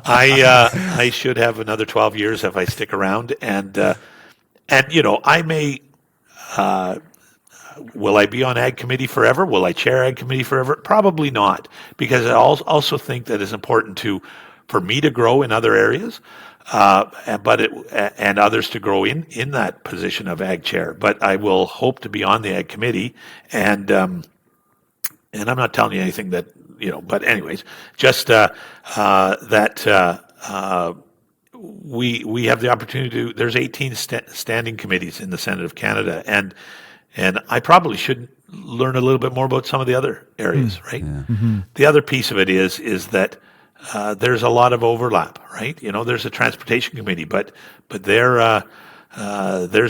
Speaker 4: I should have another 12 years if I stick around. And I may, will I be on Ag Committee forever? Will I chair Ag Committee forever? Probably not, because I also think that it's important for me to grow in other areas, and others to grow in that position of Ag Chair. But I will hope to be on the Ag Committee, and I'm not telling you anything that, but anyways, just that we have the opportunity to. There's 18 standing committees in the Senate of Canada, and I probably should learn a little bit more about some of the other areas, right? Yeah. Mm-hmm. The other piece of it is that there's a lot of overlap, right? There's a transportation committee, but there's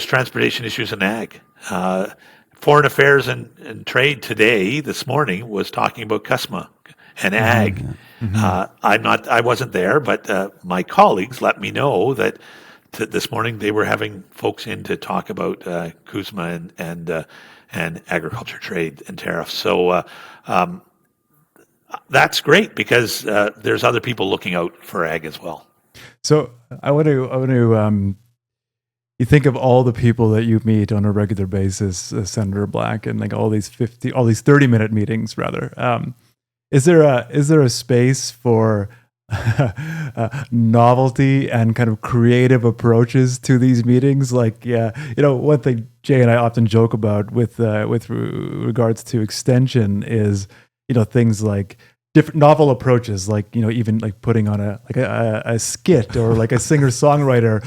Speaker 4: transportation issues in ag. Foreign Affairs and Trade this morning was talking about CUSMA and ag. Mm-hmm. I wasn't there, but my colleagues let me know that this morning they were having folks in to talk about CUSMA and agriculture trade and tariffs. So that's great, because there's other people looking out for ag as well.
Speaker 1: So I want to you think of all the people that you meet on a regular basis, Senator Black, and like all these 30-minute meetings rather. Is there a space for novelty and kind of creative approaches to these meetings? Like, one thing Jay and I often joke about with regards to extension is, things like different novel approaches, like, even like putting on a skit or like a singer-songwriter,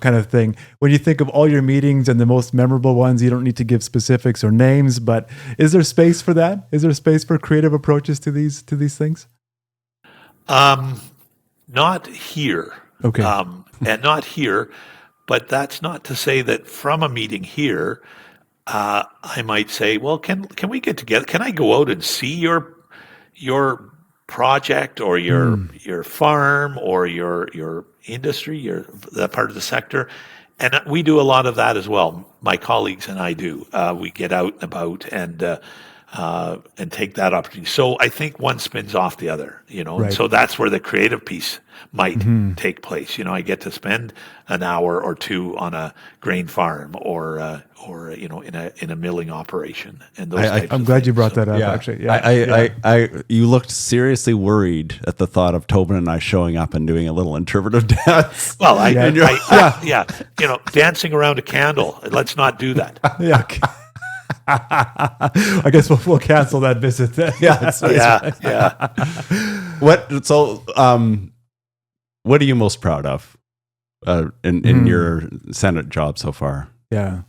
Speaker 1: kind of thing. When you think of all your meetings and the most memorable ones, you don't need to give specifics or names, but is there space for that? Is there space for creative approaches to these things?
Speaker 4: Not here.
Speaker 1: Okay.
Speaker 4: And not here, but that's not to say that from a meeting here, I might say, well, can we get together? Can I go out and see your project or your farm or your industry, that part of the sector? And we do a lot of that as well. My colleagues and I do. We get out and about and take that opportunity. So I think one spins off the other, Right. So that's where the creative piece might take place. I get to spend an hour or two on a grain farm or in a milling operation, and those types
Speaker 1: I'm
Speaker 4: of
Speaker 1: glad
Speaker 4: things.
Speaker 1: you brought that up. Actually, yeah.
Speaker 2: You looked seriously worried at the thought of Toban and I showing up and doing a little interpretive dance.
Speaker 4: Well, dancing around a candle. Let's not do that.
Speaker 1: Yeah. I guess we'll cancel that visit then.
Speaker 4: Yeah.
Speaker 2: What are you most proud of in your Senate job so far?
Speaker 1: Yeah.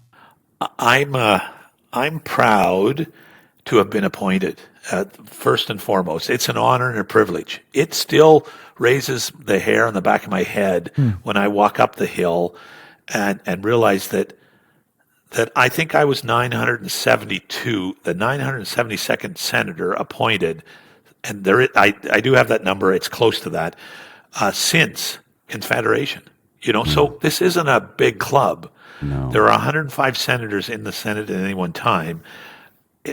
Speaker 4: I'm proud to have been appointed. First and foremost, it's an honor and a privilege. It still raises the hair on the back of my head when I walk up the hill and realized that I think I was 972, the 972nd senator appointed, and I do have that number. It's close to that since Confederation. So this isn't a big club.
Speaker 2: No.
Speaker 4: There are 105 senators in the Senate at any one time.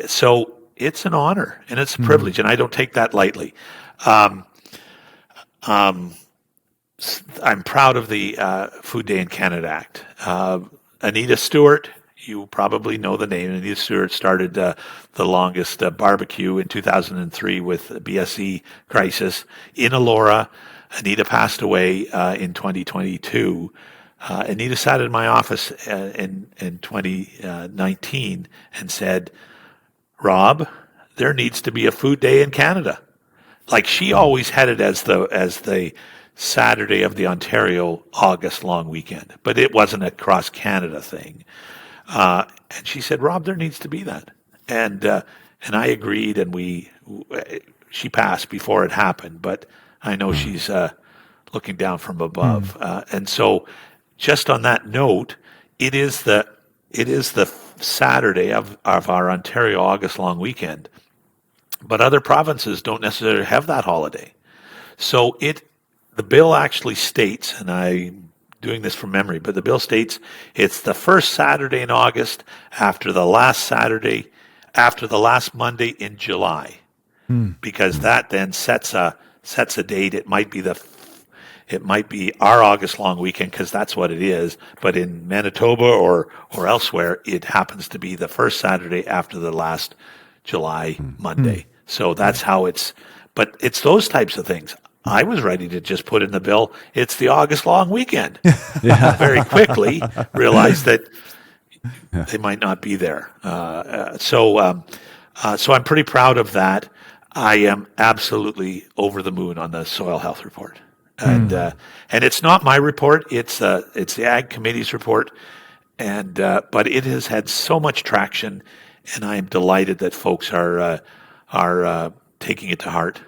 Speaker 4: So it's an honor and it's a privilege, and I don't take that lightly. I'm proud of the Food Day in Canada Act. Anita Stewart, you probably know the name. Anita Stewart started the longest barbecue in 2003 with the BSE crisis in Elora. Anita passed away in 2022. Anita sat in my office in 2019 and said, "Rob, there needs to be a food day in Canada." Like, she always had it as the Saturday of the Ontario August long weekend, but it wasn't a cross Canada thing. And she said, "Rob, there needs to be that." And I agreed, and she passed before it happened, but I know she's looking down from above. And so, just on that note, it is the Saturday of our Ontario August long weekend, but other provinces don't necessarily have that holiday. So the bill actually states, and I'm doing this from memory, but the bill states it's the first Saturday in August after the last Monday in July, because that then sets a date. It might be our August long weekend, because that's what it is. But in Manitoba or elsewhere, it happens to be the first Saturday after the last July Monday. So that's how but it's those types of things. I was ready to just put in the bill, it's the August long weekend. Very quickly realized that they might not be there. So I'm pretty proud of that. I am absolutely over the moon on the soil health report. And it's not my report, it's the Ag Committee's report. But it has had so much traction, and I am delighted that folks are taking it to heart.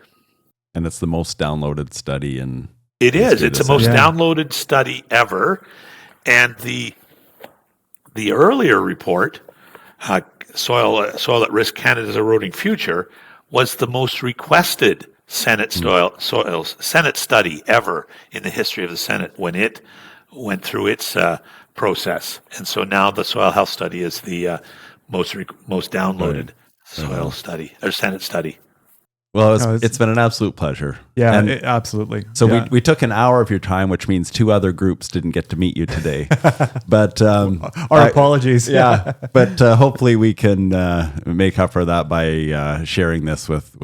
Speaker 2: And it's the most downloaded study in.
Speaker 4: It is. It's the most downloaded study ever. And the earlier report, Soil at Risk: Canada's Eroding Future, was the most requested Senate Senate study ever in the history of the Senate when it went through its process. And so now the soil health study is the most downloaded soil study or Senate study.
Speaker 2: Well, it's been an absolute pleasure.
Speaker 1: Yeah, absolutely.
Speaker 2: So we took an hour of your time, which means 2 other groups didn't get to meet you today. But
Speaker 1: our apologies.
Speaker 2: Yeah, but hopefully we can make up for that by sharing this with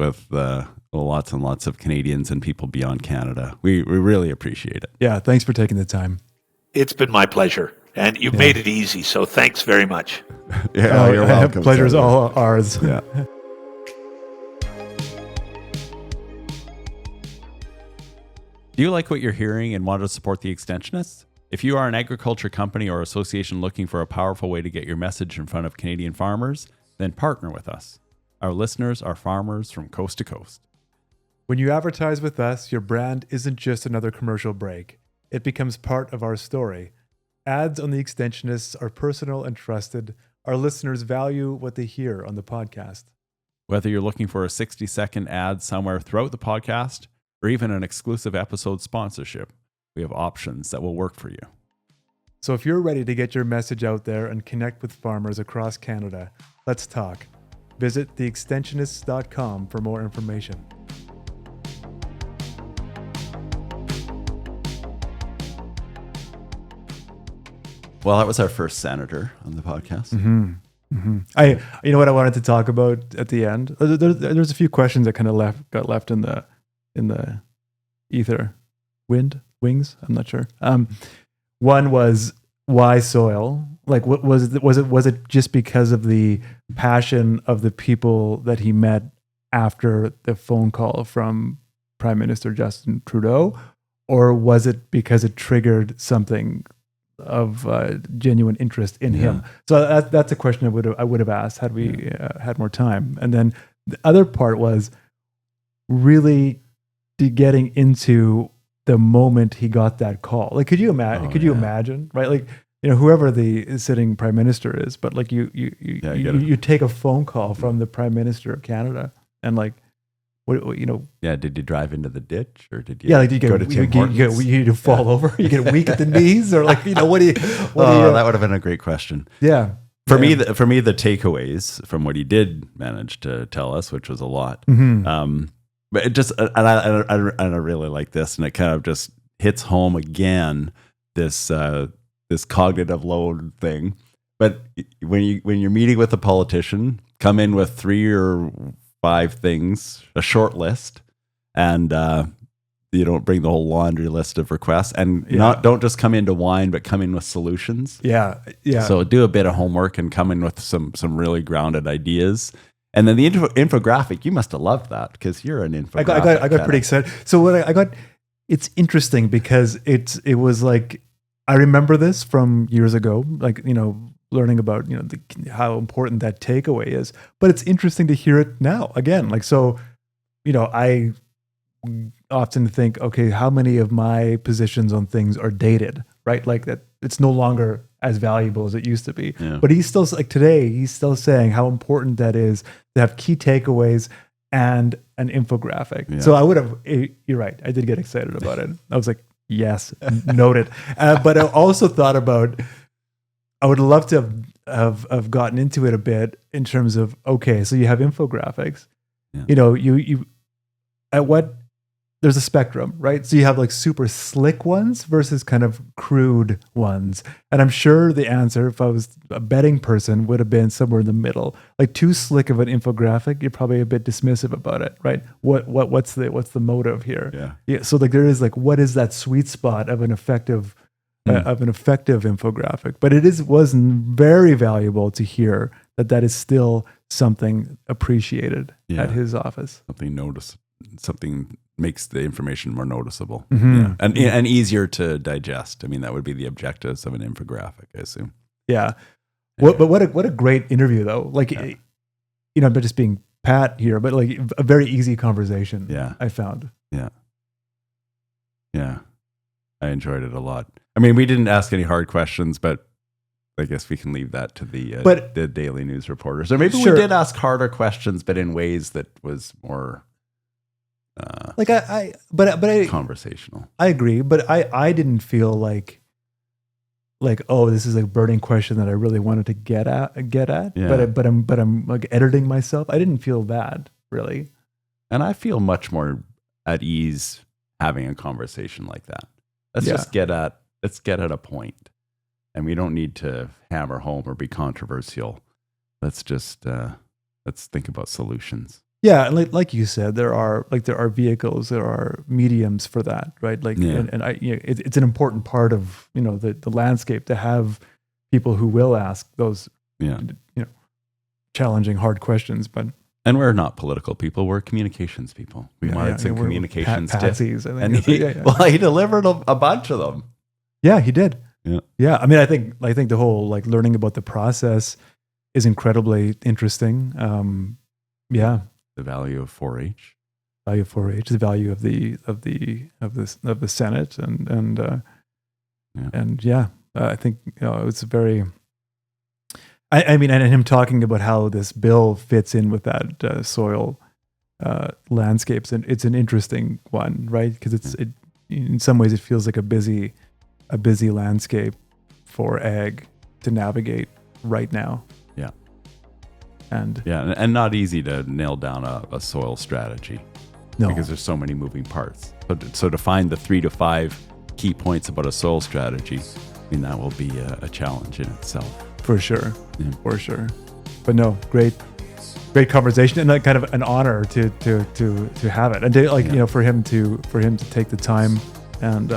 Speaker 2: lots and lots of Canadians and people beyond Canada. We really appreciate it.
Speaker 1: Yeah, thanks for taking the time.
Speaker 4: It's been my pleasure, and you've made it easy. So thanks very much.
Speaker 2: Yeah, you're welcome.
Speaker 1: Pleasure's all ours.
Speaker 2: Yeah. Do you like what you're hearing and want to support the Extensionists? If you are an agriculture company or association looking for a powerful way to get your message in front of Canadian farmers, then partner with us. Our listeners are farmers from coast to coast.
Speaker 1: When you advertise with us, your brand isn't just another commercial break. It becomes part of our story. Ads on the Extensionists are personal and trusted. Our listeners value what they hear on the podcast.
Speaker 2: Whether you're looking for a 60-second ad somewhere throughout the podcast, or even an exclusive episode sponsorship, we have options that will work for you.
Speaker 1: So if you're ready to get your message out there and connect with farmers across Canada, let's talk. Visit theextensionists.com for more information.
Speaker 2: Well, that was our first senator on the podcast.
Speaker 1: Mm-hmm. Mm-hmm. You know what I wanted to talk about at the end? There's a few questions that kind of got left in the ether, wings. I'm not sure. One was, why soil? Like, what was it just because of the passion of the people that he met after the phone call from Prime Minister Justin Trudeau, or was it because it triggered something of genuine interest in him? So that's a question I would have asked had we had more time. And then the other part was really getting into the moment he got that call. Like, could you imagine? Right? Like, whoever the sitting prime minister is, but like you take a phone call from the prime minister of Canada, and like, what
Speaker 2: did you drive into the ditch, or did you?
Speaker 1: Yeah, like you
Speaker 2: go to Tim Hortons?
Speaker 1: You fall over, you get weak at the knees, or like what do you?
Speaker 2: That would have been a great question.
Speaker 1: Yeah.
Speaker 2: For me, the takeaways from what he did manage to tell us, which was a lot. But it just, and I really like this, and it kind of just hits home again, this cognitive load thing. But when you're meeting with a politician, come in with 3 or 5 things, a short list, and you don't bring the whole laundry list of requests, and don't just come in to whine, but come in with solutions.
Speaker 1: Yeah.
Speaker 2: So do a bit of homework and come in with some really grounded ideas. And then the infographic, you must have loved that, because you're an infographic.
Speaker 1: I got pretty excited. So what I got, it's interesting because it was like, I remember this from years ago, like, learning about, how important that takeaway is, but it's interesting to hear it now again. Like, so, I often think, okay, how many of my positions on things are dated, right? Like that it's no longer as valuable as it used to be. Yeah. But he's still, like today, he's still saying how important that is to have key takeaways and an infographic. Yeah. So I would have, you're right, I did get excited about it. I was like, yes, noted. But I also thought about, I would love to have gotten into it a bit in terms of, okay, so you have infographics, you at what, there's a spectrum, right? So you have like super slick ones versus kind of crude ones. And I'm sure the answer, if I was a betting person, would have been somewhere in the middle. Like too slick of an infographic, you're probably a bit dismissive about it, right? What's the motive here? Yeah. So like there is like, what is that sweet spot of an effective infographic? But was very valuable to hear that is still something appreciated at his office.
Speaker 2: Something makes the information more noticeable, and easier to digest. I mean, that would be the objectives of an infographic, I assume.
Speaker 1: Yeah. But what a great interview, though. Like, I'm not just being pat here, but like a very easy conversation.
Speaker 2: Yeah,
Speaker 1: I found.
Speaker 2: Yeah. I enjoyed it a lot. I mean, we didn't ask any hard questions, but I guess we can leave that to the daily news reporters. Or maybe we did ask harder questions, but in ways that was more. Conversational.
Speaker 1: I agree, but I didn't feel like oh, this is a burning question that I really wanted to get at. Yeah. But I'm like editing myself. I didn't feel that really,
Speaker 2: and I feel much more at ease having a conversation like that. Let's get at a point, and we don't need to hammer home or be controversial. Let's just let's think about solutions.
Speaker 1: Yeah, and like you said, there are vehicles, there are mediums for that, right? Like, and it's an important part of the landscape to have people who will ask those challenging, hard questions.
Speaker 2: And we're not political people; we're communications people. We wanted some communications
Speaker 1: patsies.
Speaker 2: And he delivered a bunch of them.
Speaker 1: Yeah, he did. Yeah. I mean, I think the whole like learning about the process is incredibly interesting.
Speaker 2: The value of 4-H.
Speaker 1: The value of the Senate, I think it's very. I mean, and him talking about how this bill fits in with that soil landscapes, and it's an interesting one, right? Because in some ways it feels like a busy landscape for ag to navigate right now.
Speaker 2: Yeah.
Speaker 1: And
Speaker 2: not easy to nail down a soil strategy. No. Because there's so many moving parts. So to find the 3 to 5 key points about a soil strategy, I mean, that will be a challenge in itself.
Speaker 1: For sure. Yeah. For sure. But no, great conversation, and kind of an honor to have it, and to, for him to take the time, and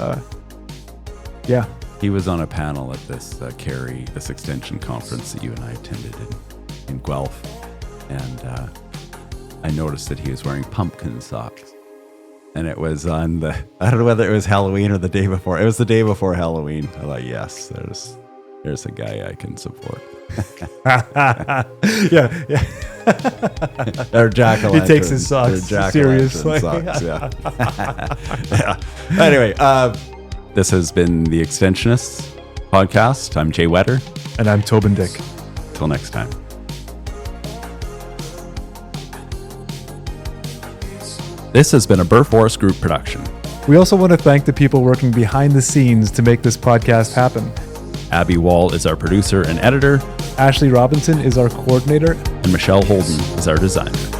Speaker 2: he was on a panel at this this extension conference that you and I attended in Guelph, and I noticed that he was wearing pumpkin socks, and it was on I don't know whether it was Halloween or the day before. It was the day before Halloween. I thought, yes, there's a guy I can support.
Speaker 1: yeah.
Speaker 2: Or jack-o'-lantern.
Speaker 1: He takes his socks seriously.
Speaker 2: Socks, yeah. Anyway, this has been the Extensionists. podcast. I'm Jay Whetter.
Speaker 1: And I'm Toban Dyck.
Speaker 2: Till next time. This has been a Burr Forest Group production.
Speaker 1: We also want to thank the people working behind the scenes to make this podcast happen.
Speaker 2: Abby Wall is our producer and editor.
Speaker 1: Ashley Robinson is our coordinator.
Speaker 2: And Michelle Holden is our designer.